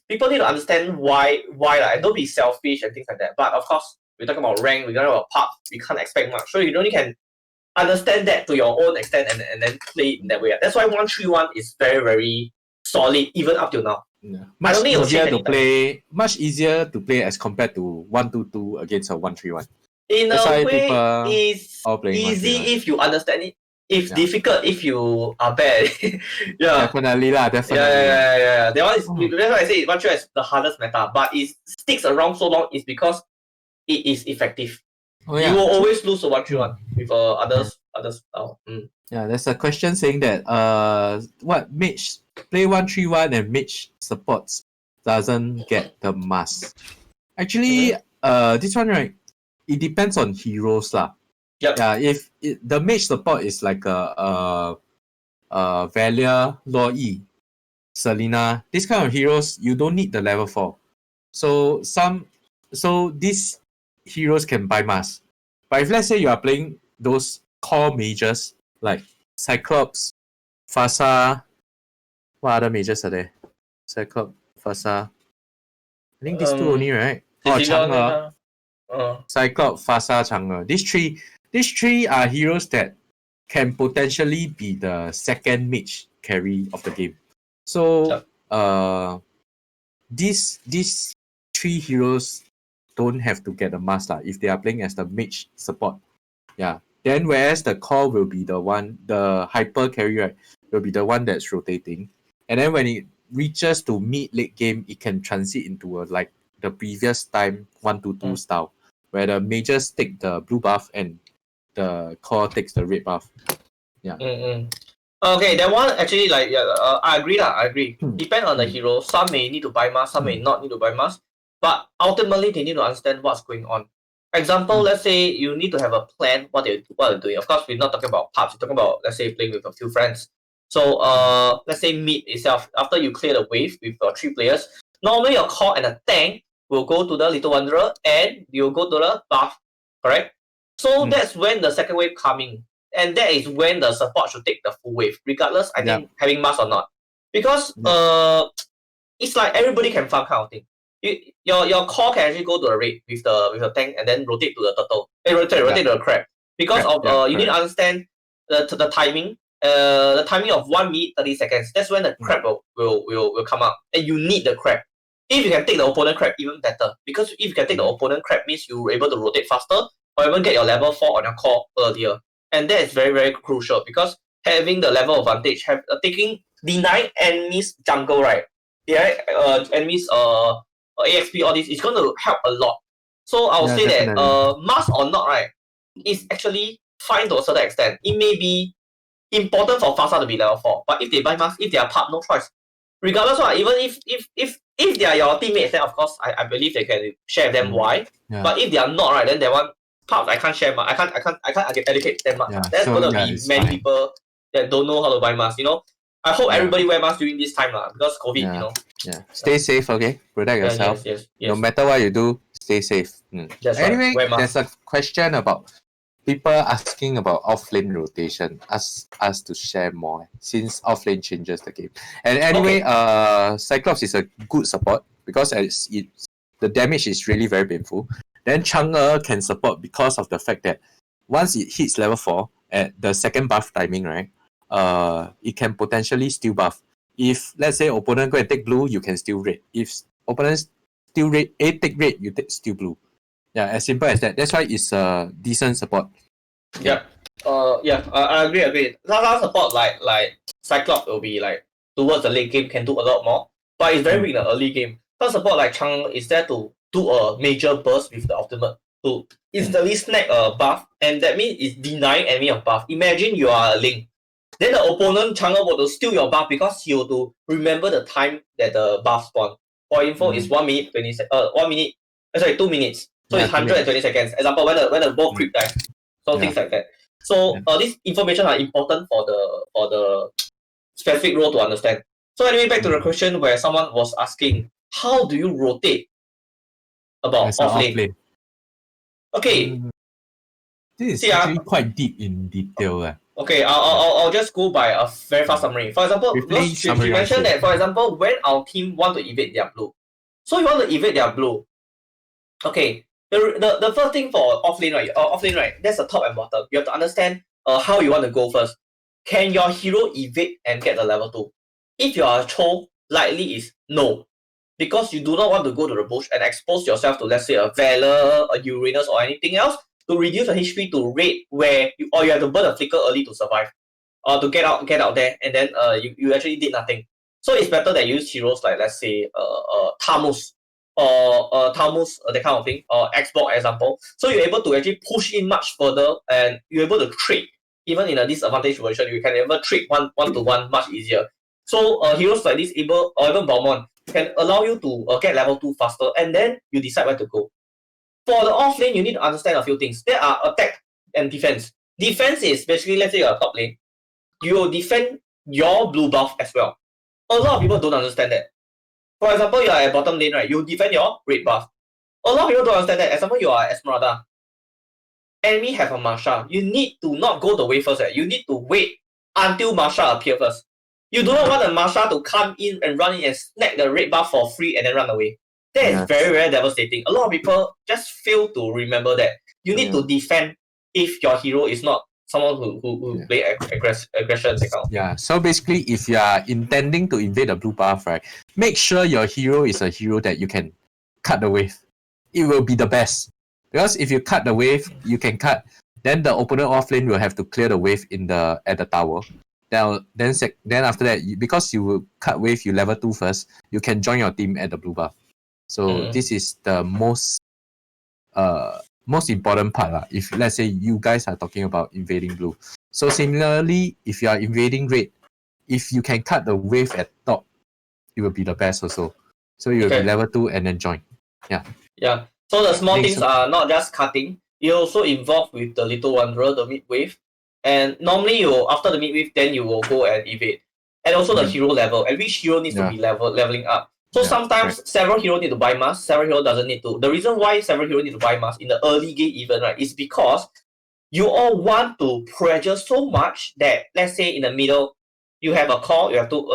people need to understand why and don't be selfish and things like that. But of course, we're talking about rank, we're talking about pub, we can't expect much. So you only can understand that to your own extent and then play it in that way. That's why 1-3-1 is very, very solid even up till now. Yeah. Much easier to play as compared to 1-2-2 against a 1-3-1. In a way, it's easy if you understand it. It's difficult if you are bad. Definitely. Yeah. That one is that's why I say 1-3 is the hardest meta, but it sticks around so long is because it is effective. You will always lose a 1-3-1 with others style. Yeah, there's a question saying that what mage play 1-3-1 and mage supports doesn't get the mask. Actually, this one, right, it depends on heroes lah. Yep. Yeah, if the mage support is like a Valia, Law E, Selena, this kind of heroes, you don't need the level 4. So these heroes can buy mask. But if let's say you are playing those core mages like Cyclops, Fasa, what other mages are there? Cyclops, Fasa. I think these two only, right? Oh, Chang'e. Cyclops, Fasa, Chang'e. These three are heroes that can potentially be the second mage carry of the game. So these three heroes don't have to get a mask if they are playing as the mage support. Yeah. Then whereas the core will be the one, the hyper carry, right, will be the one that's rotating. And then when it reaches to mid late game, it can transit into like the previous time 1-2 style, where the mages take the blue buff and the core takes the red buff. Yeah. Okay, that one actually I agree lah. I agree. Depend on the hero. Some may need to buy mask, some may not need to buy mask. But ultimately, they need to understand what's going on. Example, let's say you need to have a plan what they're doing. Of course, we're not talking about pubs. We're talking about, let's say, playing with a few friends. So let's say mid itself, after you clear the wave with 3 players, normally your core and a tank will go to the Little Wanderer and you'll go to the buff, correct? So that's when the second wave coming. And that is when the support should take the full wave, regardless, I think, having mask or not. Because it's like everybody can farm kind of thing. Your core can actually go to the raid with the tank and then rotate to the turtle. Rotate to the crab. Because you need to understand the timing. The timing of 1 minute 30 seconds. That's when the crab will come out. And you need the crab. If you can take the opponent crab, even better. Because if you can take the opponent crab, means you're able to rotate faster or even get your level 4 on your core earlier. And that is very, very crucial because having the level advantage, taking denying enemies jungle, right? Enemies AXP, all this is going to help a lot. So I would say that mask or not, right, is actually fine to a certain extent. It may be important for Fasa to be level 4, but if they buy mask, if they are pub, no choice. Regardless, even if they are your teammates, then of course I believe they can share them why. Yeah. But if they are not, right, then they want pubs. I can't share. I can't educate them. Yeah. There's gonna be many people that don't know how to buy masks. I hope everybody wear masks during this time because COVID. Yeah. Stay safe, okay? Protect yourself. Yes. No matter what you do, stay safe. Anyway, there's a question about people asking about offlane rotation. Ask us to share more since offlane changes the game. And anyway, Cyclops is a good support because the damage is really very painful. Then Chang'e can support because of the fact that once it hits level 4 at the second buff timing, right? It can potentially steal buff. If let's say opponent go and take blue, you can steal red. If opponent steal red, take red, you take steal blue. Yeah, as simple as that. That's why it's a decent support. Yeah. I agree. Some support like Cyclops will be like towards the late game can do a lot more, but it's very weak in the early game. Some support like Chang'e is there to do a major burst with the ultimate to instantly snag a buff, and that means it's denying enemy of buff. Imagine you are a Link. Then the opponent Chang'e will steal your buff because he will to remember the time that the buff spawn. For info, it's 2 minutes. So it's 120 seconds. Example, when the ball creep dies. So things like that. So these information are important for the specific role to understand. So anyway, back to the question where someone was asking, how do you rotate about offlane? Okay. This is actually quite deep in detail. Okay, I'll just go by a very fast summary. For example, she mentioned that, for example, when our team want to evade their blue. So you want to evade their blue. Okay, the first thing for offlane, right, that's the top and bottom. You have to understand how you want to go first. Can your hero evade and get the level 2? If you are a Cho, likely is no. Because you do not want to go to the bush and expose yourself to, let's say, a Valor, a Uranus, or anything else to reduce the HP to raid where you have to burn a flicker early to survive, or to get out there, and then you actually did nothing. So it's better that you use heroes like, let's say, Tamus or Tamus, that kind of thing, or Xbox example. So you're able to actually push in much further, and you're able to trade. Even in a disadvantaged version, you can ever trade one-to-one much easier. So heroes like this able, or even Balmond, can allow you to get level 2 faster, and then you decide where to go. For the off lane, you need to understand a few things. There are attack and defense. Defense is basically, let's say you're a top lane, you will defend your blue buff as well. A lot of people don't understand that. For example, you are at bottom lane, right? You defend your red buff. A lot of people don't understand that. Example, you are Esmeralda. Enemy have a Marsha. You need to not go the way first. You need to wait until Marsha appear first. You do not want the Marsha to come in and run in and snag the red buff for free and then run away. That is very, very devastating. A lot of people just fail to remember that. You need to defend if your hero is not someone who play aggression. Yeah, so basically, if you are intending to invade the blue buff, right, make sure your hero is a hero that you can cut the wave. It will be the best. Because if you cut the wave, you can cut, then the opponent offlane will have to clear the wave at the tower. Then after that, because you will cut wave, you level 2 first, you can join your team at the blue buff. So this is the most important part. If let's say you guys are talking about invading blue. So similarly, if you are invading red, if you can cut the wave at top, it will be the best also. So you will be level 2 and then join. Yeah. So the small things are not just cutting. You also involve with the little wanderer, the mid wave. And normally after the mid wave, then you will go and evade. And also the hero level. And which hero needs to be leveling up. So sometimes several heroes need to buy masks, several heroes doesn't need to. The reason why several heroes need to buy masks in the early game even, right, is because you all want to pressure so much that, let's say in the middle, you have a core, you have two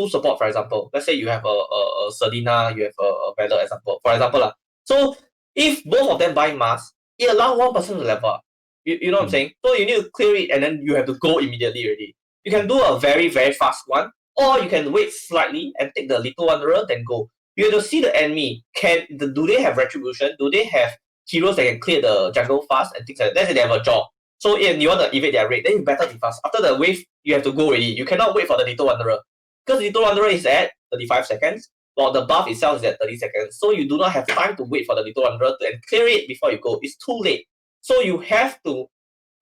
support, for example. Let's say you have a Selena, you have a Valor, for example. So if both of them buy masks, it allows one person to level up. You know what I'm saying? So you need to clear it and then you have to go immediately already. You can do a very, very fast one, or you can wait slightly and take the little wanderer, then go. You have to see the enemy. Do they have retribution? Do they have heroes that can clear the jungle fast and things like that? Let's say they have a job. So if you want to evade their raid, then you better be fast. After the wave, you have to go already. You cannot wait for the little wanderer. Because the little wanderer is at 35 seconds, while the buff itself is at 30 seconds. So you do not have time to wait for the little wanderer and clear it before you go. It's too late. So you have to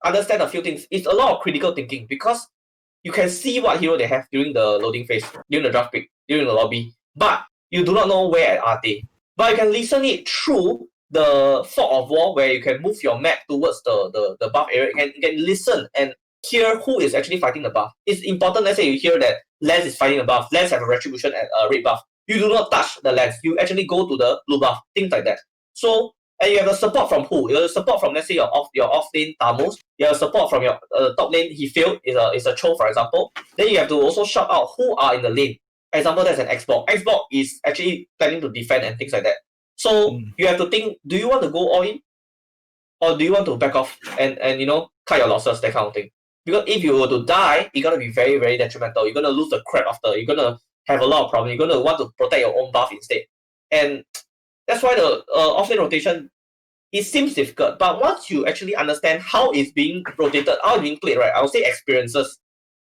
understand a few things. It's a lot of critical thinking because you can see what hero they have during the loading phase, during the draft pick, during the lobby, but you do not know where are they. But you can listen it through the fog of war where you can move your map towards the buff area. You can listen and hear who is actually fighting the buff. It's important, let's say you hear that Lance is fighting the buff, Lance have a retribution at a red buff. You do not touch the Lance, you actually go to the blue buff, things like that. So, and you have a support from who? You have a support from, let's say, your off lane Tamos. You have a support from your top lane, he failed, is a Cho, for example. Then you have to also shout out who are in the lane. Example, that's an Xbox. Xbox is actually planning to defend and things like that. So you have to think, do you want to go all in? Or do you want to back off and cut your losses, that kind of thing? Because if you were to die, you're going to be very, very detrimental. You're going to lose the crap after. You're going to have a lot of problems. You're going to want to protect your own buff instead. And that's why the offlane rotation, it seems difficult. But once you actually understand how it's being rotated, how it's being played, right, I would say experiences.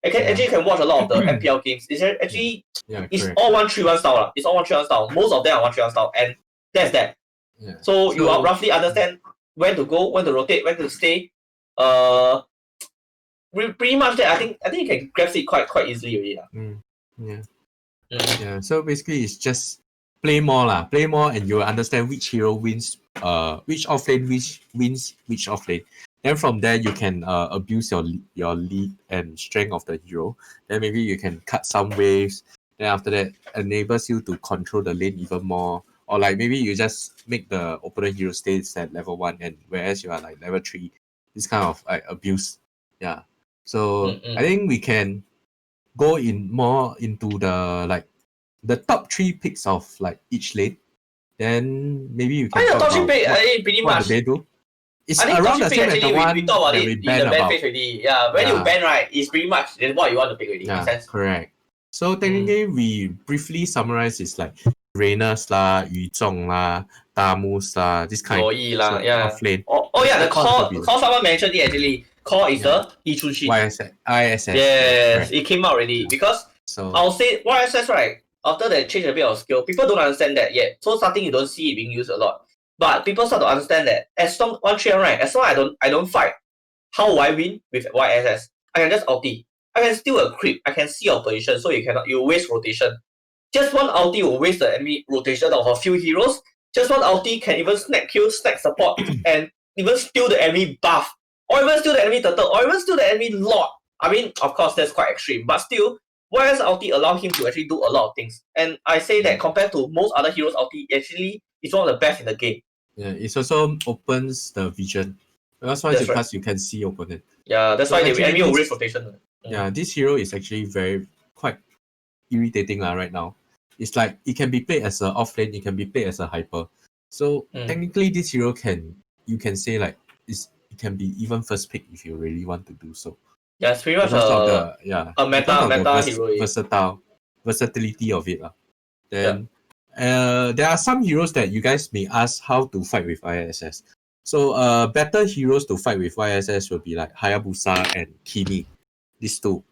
Actually can watch a lot of the MPL games. It's actually, it's all 1-3-1 style. It's all 1-3-1 style. Most of them are 1-3-1 style. And that's that. Yeah. So you roughly understand when to go, when to rotate, when to stay. Pretty much that. I think you can grasp it quite easily already. Yeah. So basically, it's just play more and you will understand which hero wins, which offlane wins which offlane. Then from there you can abuse your lead and strength of the hero. Then maybe you can cut some waves. Then after that enables you to control the lane even more. Or like maybe you just make the opponent hero stay at level 1 and whereas you are like level 3. This kind of like abuse. Yeah. So I think we can go more into the top 3 picks of like each lane. Then maybe you can talk about pretty what much do they do. It's I think around the same as the one we talked about it we in the ban ban phase already. Yeah, when you ban, right, it's pretty much what you want to pick already. Yeah, makes sense? Correct. So technically, we briefly summarize it's like Rainers lah, Yu Zhong lah, Damus lah, this kind of lane. The core someone mentioned it actually. Core is the Yichunshi. ISS. Yes, right. It came out already because I'll say YSS, right, after they changed a bit of skill, people don't understand that yet. So starting you don't see it being used a lot. But people start to understand that as long 1-3-1, right, as long as I don't fight, how will I win with YSS? I can just ulti. I can steal a creep. I can see your position, so you waste rotation. Just one ulti will waste the enemy rotation of a few heroes, Just one ulti can even snack kill, snack support, and even steal the enemy buff, or even steal the enemy turtle, or even steal the enemy lord. I mean, of course, that's quite extreme, but still, YS ulti allow him to actually do a lot of things. And I say that compared to most other heroes ulti, actually is one of the best in the game. Yeah, it also opens the vision. Because once you pass, you can see opponent. Yeah, that's So why the actually enemy will this- raise rotation. Yeah, this hero is actually quite irritating right now. It's like it can be played as an offlane, it can be played as a hyper. So technically this hero you can say like it can be even first pick if you really want to do so. Yeah, it's pretty much Because of a meta hero. Versatility of it. Then there are some heroes that you guys may ask how to fight with ISS. So better heroes to fight with YSS will be like Hayabusa and Kimi. These two.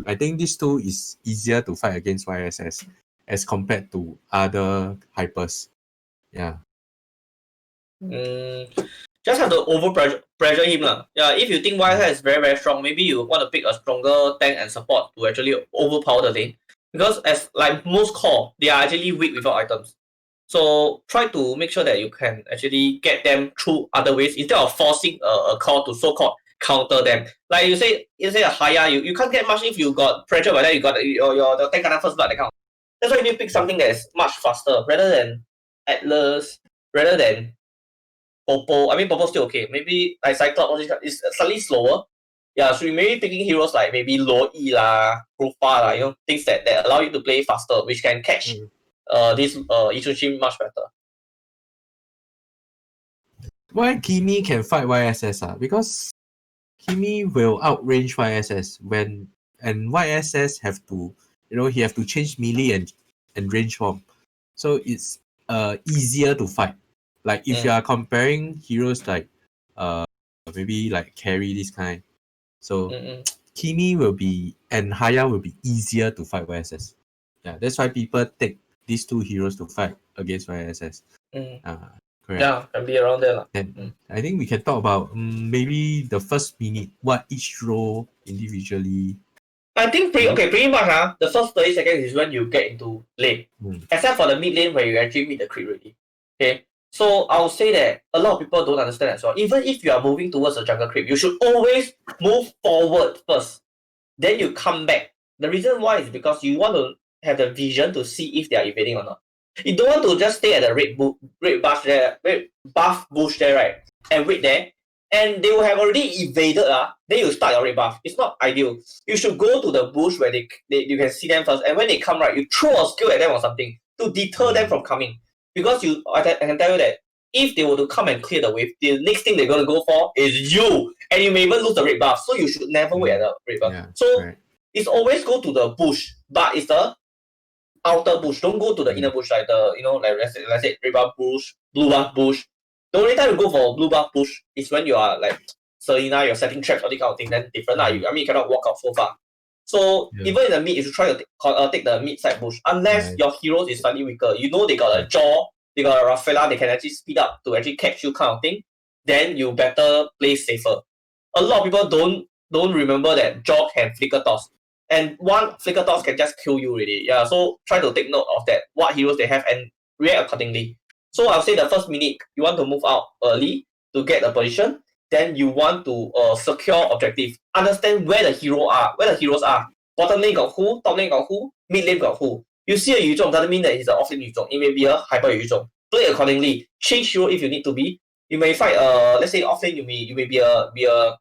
I think these two is easier to fight against YSS as compared to other hypers. Yeah. Just have to pressure him. Yeah, if you think YSS is very, very strong, maybe you want to pick a stronger tank and support to actually overpower the lane. Because as like most core, they are actually weak without items. So try to make sure that you can actually get them through other ways instead of forcing a core to so-called counter them. Like you say a Haya, you can't get much if you got pressure, but then you got the tank and first blood account. That's why you need to pick something that is much faster rather than Atlas, rather than Popo. I mean Popo's still okay. Maybe like Cyclops is slightly slower. Yeah, so you maybe picking heroes like maybe Lo Yi lah, Rufa lah, things that allow you to play faster, which can catch this Isushi much better. Why Kimi can fight YSS? Because Kimi will outrange YSS and YSS have to he have to change melee and range form. So it's easier to fight. Like if you are comparing heroes like maybe like carry this kind. So Kimi and Haya will be easier to fight YSS. Yeah, that's why people take these two heroes to fight against YSS. Correct. Yeah, can be around there. And I think we can talk about maybe the first minute, what each role individually. I think pretty much the first 30 seconds is when you get into lane. Except for the mid lane where you actually meet the creep already. Okay. So I'll say that a lot of people don't understand as well. Even if you are moving towards a jungle creep, you should always move forward first. Then you come back. The reason why is because you want to have the vision to see if they are evading or not. You don't want to just stay at the red buff bush there, right? And wait there. And they will have already evaded, then you start your red buff. It's not ideal. You should go to the bush where you can see them first. And when they come, right, you throw a skill at them or something to deter them from coming. Because I can tell you that if they were to come and clear the wave, the next thing they're going to go for is you. And you may even lose the red buff. So you should never wait at the red buff. Yeah, so it's always go to the bush. But it's the outer bush. Don't go to the inner bush like like let's say red buff bush, blue buff bush. The only time you go for blue buff bush is when you are like Selena, you're setting traps, all this kind of thing, then different. I mean, you cannot walk out so far. So even in the mid, you should try to take the mid side bush. Unless your heroes is slightly weaker. They got a jaw, they got a Rafaela, they can actually speed up to actually catch you kind of thing. Then you better play safer. A lot of people don't remember that jaw can flicker toss. And one flicker toss can just kill you already. Yeah, so try to take note of that, what heroes they have and react accordingly. So I'll say the first minute, you want to move out early to get a position. Then you want to secure objective. Understand where the heroes are. Bottom lane got who, top lane got who, mid lane got who. You see a Yu Zhong doesn't mean that it's an off lane Yu Zhong. It may be a hyper Yu Zhong. Play accordingly. Change hero if you need to be. You may fight let's say off lane you may be a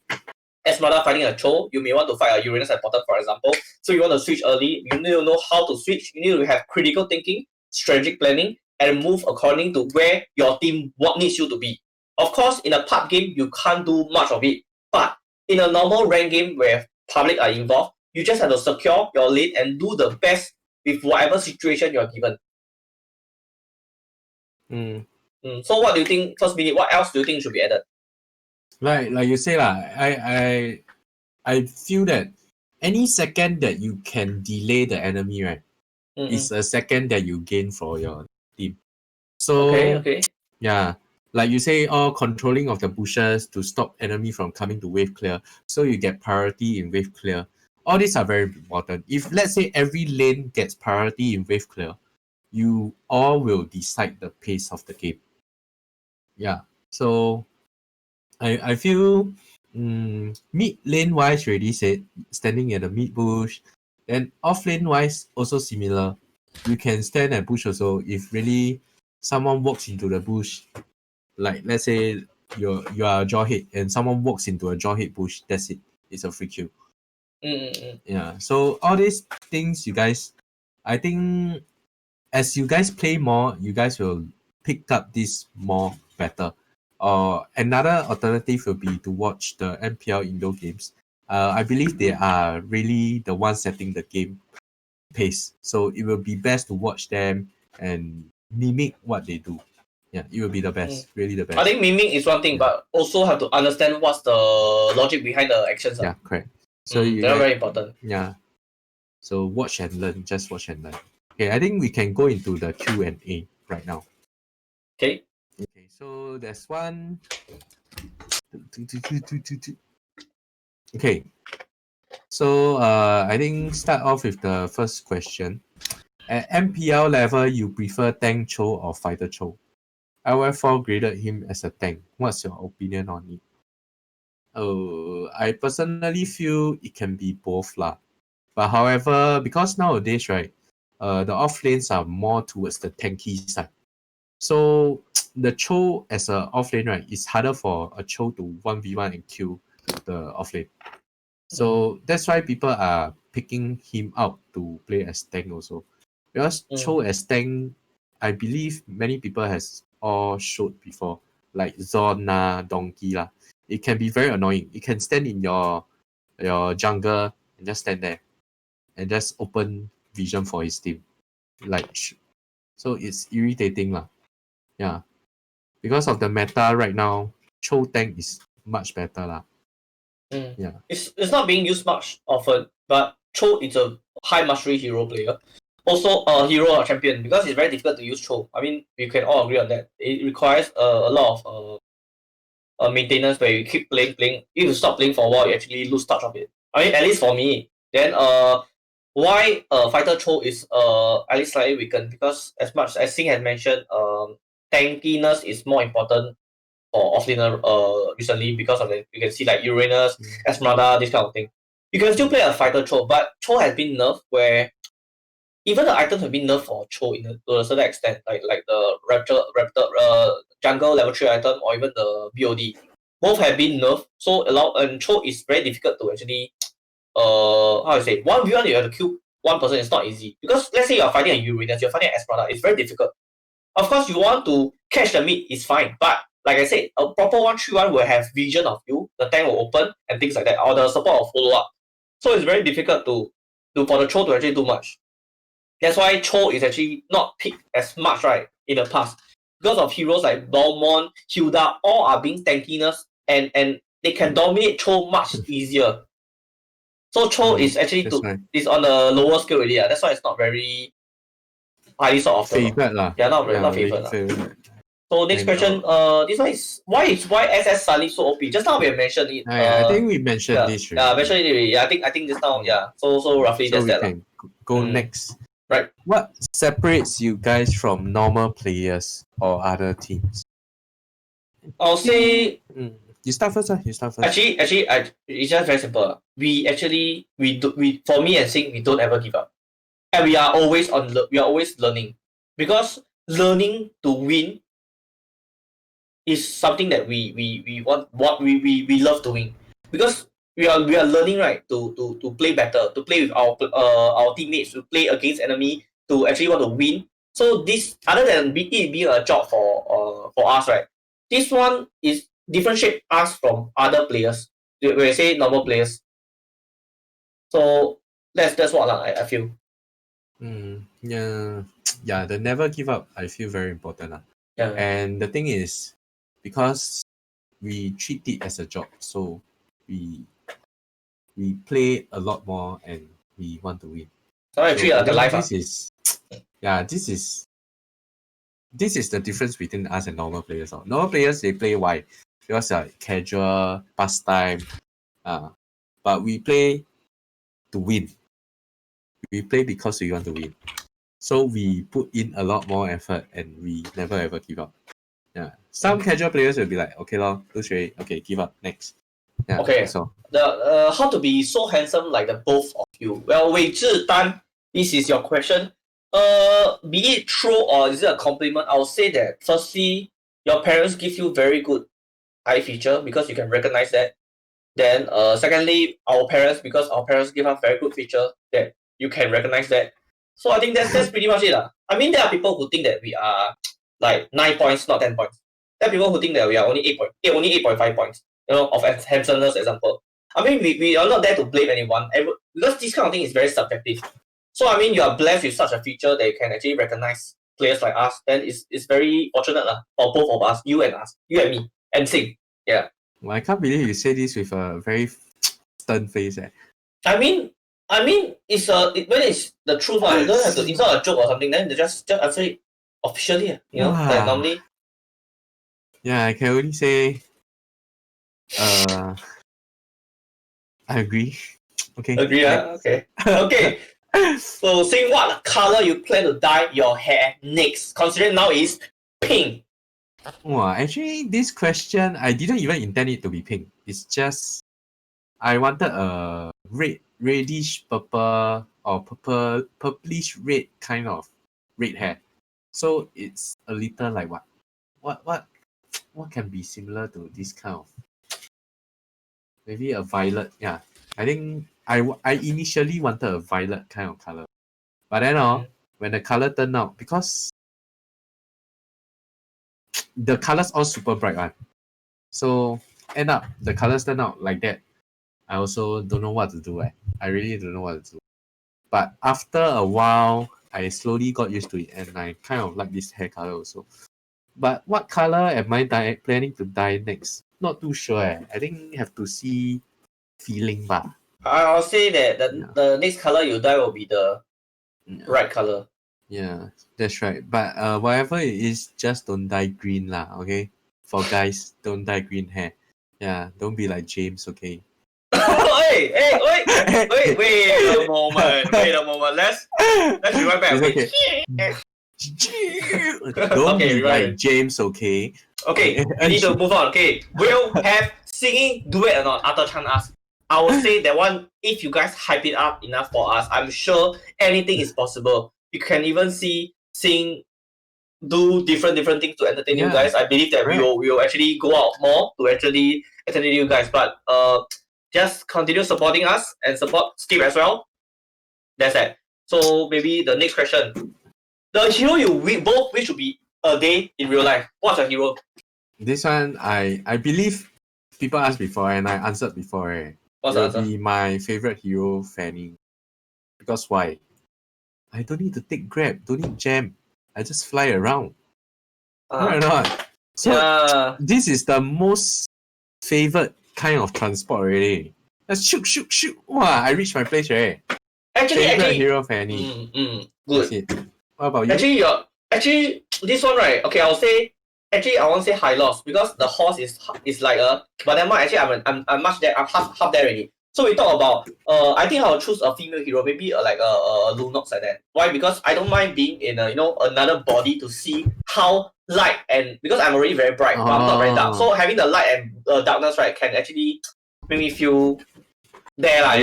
Esmeralda fighting a Cho. You may want to fight a Uranus at bottom, for example. So you want to switch early. You need to know how to switch. You need to have critical thinking, strategic planning, and move according to where your team needs you to be. Of course, in a pub game, you can't do much of it. But in a normal rank game where public are involved, you just have to secure your lane and do the best with whatever situation you're given. So what do you think, first minute, what else do you think should be added? Like you say, I feel that any second that you can delay the enemy, right, is a second that you gain for your team. So, yeah. Like you say, all controlling of the bushes to stop enemy from coming to wave clear. So you get priority in wave clear. All these are very important. If let's say every lane gets priority in wave clear, you all will decide the pace of the game. Yeah. So I feel mid lane wise already said standing at the mid bush. Then off lane wise also similar. You can stand at bush also if really someone walks into the bush, like let's say you are a jawhead and someone walks into a jawhead bush, that's it. It's a free kill. Yeah. So all these things you guys, I think as you guys play more, you guys will pick up this more better. Or another alternative will be to watch the MPL indoor games. I believe they are really the ones setting the game pace. So it will be best to watch them and mimic what they do. Yeah, it will be the best, really the best. I think miming is one thing, but also have to understand what's the logic behind the actions. Yeah, correct. So they're very important. Yeah. So watch and learn, just watch and learn. Okay, I think we can go into the Q&A right now. Okay. Okay, so there's one. Okay. So I think start off with the first question. At MPL level, you prefer tank Cho or fighter Cho? LF4 graded him as a tank. What's your opinion on it? I personally feel it can be both lah. But however, because nowadays, right, the off lanes are more towards the tanky side. So the Cho as a off lane, right, it's harder for a Cho to 1v1 and kill the off lane. So that's why people are picking him out to play as tank also. Because Cho as tank, I believe many people has all showed before, like Zona, Donkey lah. It can be very annoying. You can stand in your jungle and just stand there and just open vision for his team. So it's irritating lah. Yeah. Because of the meta right now, Cho tank is much better lah. Yeah. It's not being used much often, but Cho is a high mastery hero player. Also a hero or champion, because it's very difficult to use Cho. I mean, we can all agree on that. It requires a lot of maintenance where you keep playing. If you stop playing for a while, you actually lose touch of it. I mean, at least for me. Then why fighter Cho is at least slightly weakened, because as much as Singh has mentioned, tankiness is more important for offlaner recently, because of the, you can see like Uranus, Esmeralda, this kind of thing. You can still play a fighter Cho, but Cho has been nerfed where even the items have been nerfed for Cho to a certain extent, like the Raptor jungle level 3 item, or even the BOD. Both have been nerfed, so and Cho is very difficult to actually how to say, 1v1 you have to kill one person is not easy. Because let's say you're fighting a Uranus, you're fighting an Esmeralda, it's very difficult. Of course, you want to catch the mid is fine, but like I said, a proper 1-3-1 will have vision of you, the tank will open and things like that, or the support will follow up. So it's very difficult for the Cho to actually do much. That's why Cho is actually not picked as much, right, in the past. Because of heroes like Balmond, Hilda, all are being tankiness, and they can dominate Cho much easier. So Cho is actually is on the lower scale already. That's why it's not very highly sought after. Favored lah. Yeah, not favored. So next question, this one is why SS suddenly so OP? Just now we have mentioned it. I think we mentioned this. Yeah, mentioned it already. Yeah, I think just now. Yeah. So roughly so that's we that. Can go next. Right. What separates you guys from normal players or other teams? I'll say. You start first. You start first. Actually, it's just very simple. We for me and Sing, we don't ever give up, and we are always learning, because learning to win is something that we want, what we love doing, because we are learning, right, to play better, to play with our teammates, to play against enemy, to actually want to win. So this, other than it being a job for us, right, this one is differentiate us from other players, when I say normal players. So that's what I feel. Yeah, the never give up, I feel very important. Yeah. And the thing is, because we treat it as a job, so we play a lot more and we want to win. So I treat it like a life. This is the difference between us and normal players. Normal players, they play why? Because casual pastime. But we play to win. We play because we want to win. So we put in a lot more effort and we never ever give up. Yeah. Some casual players will be like, okay, lor, lose already. Okay, give up. Next. Yeah. Okay. So The how to be so handsome like the both of you? Well, Wei Zhidan, this is your question. Be it true or is it a compliment? I will say that firstly, your parents give you very good eye feature because you can recognize that. Then secondly, our parents, because our parents give us very good feature that you can recognize that. So I think that's pretty much it. I mean, there are people who think that we are like 9 points, not 10 points. There are people who think that we are only 8.5 points, of handsomeness example. I mean, we are not there to blame anyone because this kind of thing is very subjective. So I mean, you are blessed with such a feature that you can actually recognize players like us. Then it's very fortunate for both of us, you and me, and Sing. Yeah. well, I can't believe you say this with a very stern face. I mean, it's when it's the truth. You don't have to. It's not a joke or something. Then they just answer it officially. Like normally. Yeah, I can only say, I agree. Okay. Agree, okay. Okay. So, saying what color you plan to dye your hair next? Considering now is pink. Wow, actually, this question, I didn't even intend it to be pink. It's just, I wanted a reddish purple or purplish red kind of red hair. So it's a little like what can be similar to this kind of, maybe a violet. Yeah, I think I initially wanted a violet kind of color, but then when the color turned out, because the colors all super bright one, so end up the colors turn out like that. I also don't know what to do. I really don't know what to do. But after a while, I slowly got used to it, and I kind of like this hair color also. But what color am I planning to dye next? Not too sure. I think have to see feeling ba. I'll say that the next color you dye will be the right color. Yeah, that's right. But whatever it is, just don't dye green lah. Okay, for guys, don't dye green hair. Yeah, don't be like James. Okay. Wait a moment. Let's be right back. It's Don't Okay, be right. like James, okay? Okay, we need to move on. Okay, will have singing duet or not? Arthur Chan asked. I will say that one, if you guys hype it up enough for us, I'm sure anything is possible. You can even see Sing do different things to entertain you guys. I believe that we will actually go out more to actually entertain you guys. But just continue supporting us and support SCAPE as well. That's it. So maybe the next question. The hero you both wish to be a day in real life. What's your hero? This one, I believe people asked before and I answered before. What's the It answer? will be my favorite hero, Fanny. Because why? I don't need to take Grab, don't need jam. I just fly around. Right or not? So this is the most favorite kind of transport already. Let's shoot. Wow, I reached my place already. Favorite hero, Fanny. Good. That's it. What about you? Actually, this one right. Okay, I'll say. Actually, I won't say high loss because the horse is like a. But then actually, I'm much there. I'm half there already. So we talk about. I think I'll choose a female hero, maybe like a Lunox like that. Why? Because I don't mind being in another body to see how light and because I'm already very bright, but I'm not very dark. So having the light and darkness right can actually make me feel there a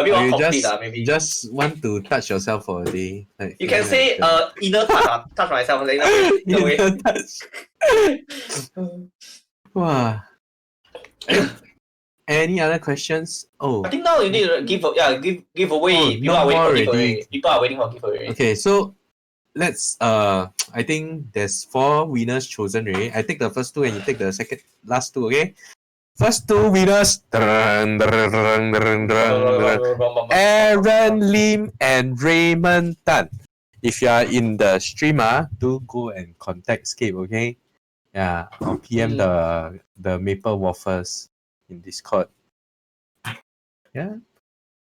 bit more complete maybe. You just want to touch yourself for a day. Like, you can say inner touch myself. Like, inner touch. Wow. Any other questions? Oh, I think now you need to give away. People are waiting for giveaway. People are waiting for giveaway. Okay, so let's I think there's 4 winners chosen already. I take the first 2 and you take the last 2, okay? First 2 winners. Aaron Lim and Raymond Tan. If you are in the streamer, do go and contact SCAPE, okay? Yeah, or PM the Maple Waffles in Discord. Yeah.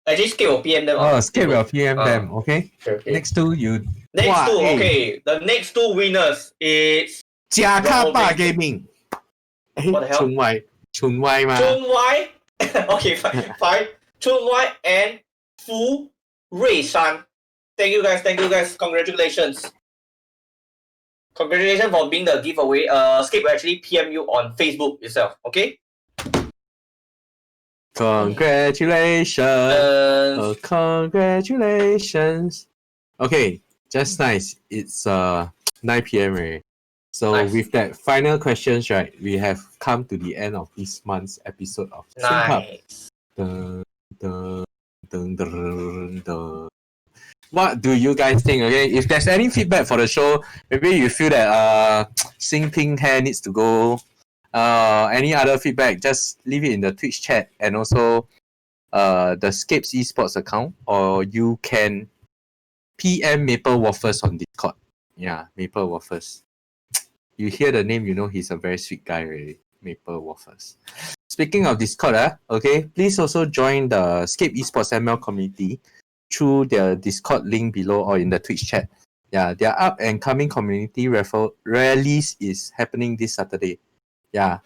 Actually, SCAPE will PM them. SCAPE will PM them, okay? Okay. Next 2, you. Okay. The next 2 winners is Jiakapa Gaming. What the hell? Chun Wai ma. Chun Wai. Okay, fine. Chun Wai and Fu Rui Shan. Thank you guys. Congratulations. Congratulations for being the giveaway. Skip will actually PM you on Facebook itself. Okay. Congratulations. Oh, congratulations. Okay, just nice. It's 9 p.m. already. So Nice. with that final questions, right, we have come to the end of this month's episode of Sync Up. Nice. Dun, dun, dun, dun, dun. What do you guys think? Okay, if there's any feedback for the show, maybe you feel that Sing Ping hair needs to go. Any other feedback, just leave it in the Twitch chat and also the SCAPEesports account, or you can PM Maple Waffles on Discord. Yeah, Maple Waffles. You hear the name, you know he's a very sweet guy already. Maple Waffles. Speaking of Discord, okay, please also join the SCAPEesports ML community through the Discord link below or in the Twitch chat. Yeah, their up and coming community release is happening this Saturday. Yeah,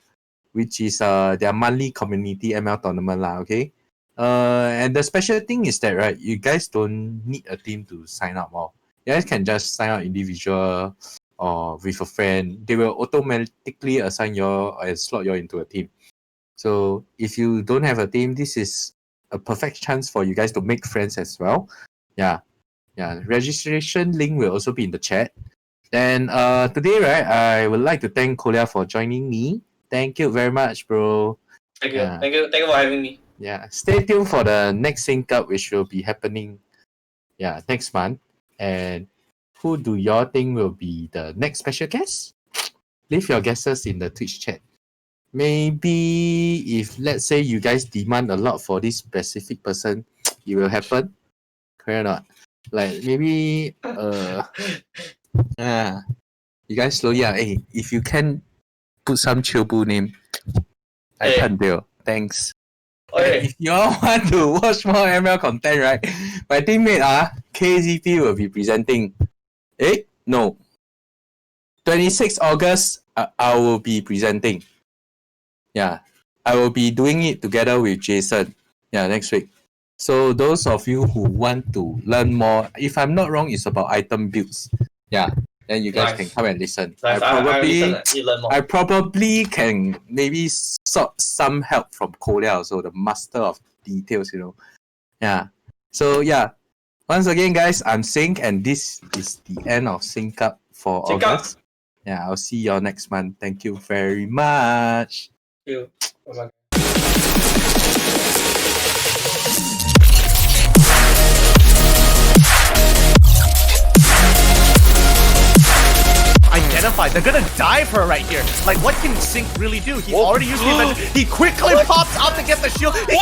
which is their monthly community ML tournament lah, okay? And the special thing is that, right, you guys don't need a team to sign up. Or you guys can just sign up individual or with a friend. They will automatically assign you and slot you into a team. So if you don't have a team, this is a perfect chance for you guys to make friends as well. Yeah. Registration link will also be in the chat. Then today, right, I would like to thank Kolia for joining me. Thank you very much, bro. Thank you. Thank you for having me. Yeah. Stay tuned for the next Sync Up, which will be happening next month. And who do y'all think will be the next special guest? Leave your guesses in the Twitch chat. Maybe if, let's say, you guys demand a lot for this specific person, it will happen. Correct or not? Like, maybe, you guys slowly, hey, if you can put some Chobu name, I can't do. Thanks. Okay. If you all want to watch more ML content, right, my teammate, KZP will be presenting. No. 26 August, I will be presenting. Yeah, I will be doing it together with Jason. Yeah, next week. So those of you who want to learn more, if I'm not wrong, it's about item builds. Yeah, then you guys can come and listen. Nice. I probably can maybe sort some help from Kolia also, the master of details, you know. Yeah. So yeah, once again, guys, I'm Sync, and this is the end of Sync Up for August. Yeah, I'll see y'all next month. Thank you very much. Thank you. Bye-bye. Identified. They're gonna dive her right here. Like, what can Sync really do? He already used the advantage. He quickly pops out to get the shield. He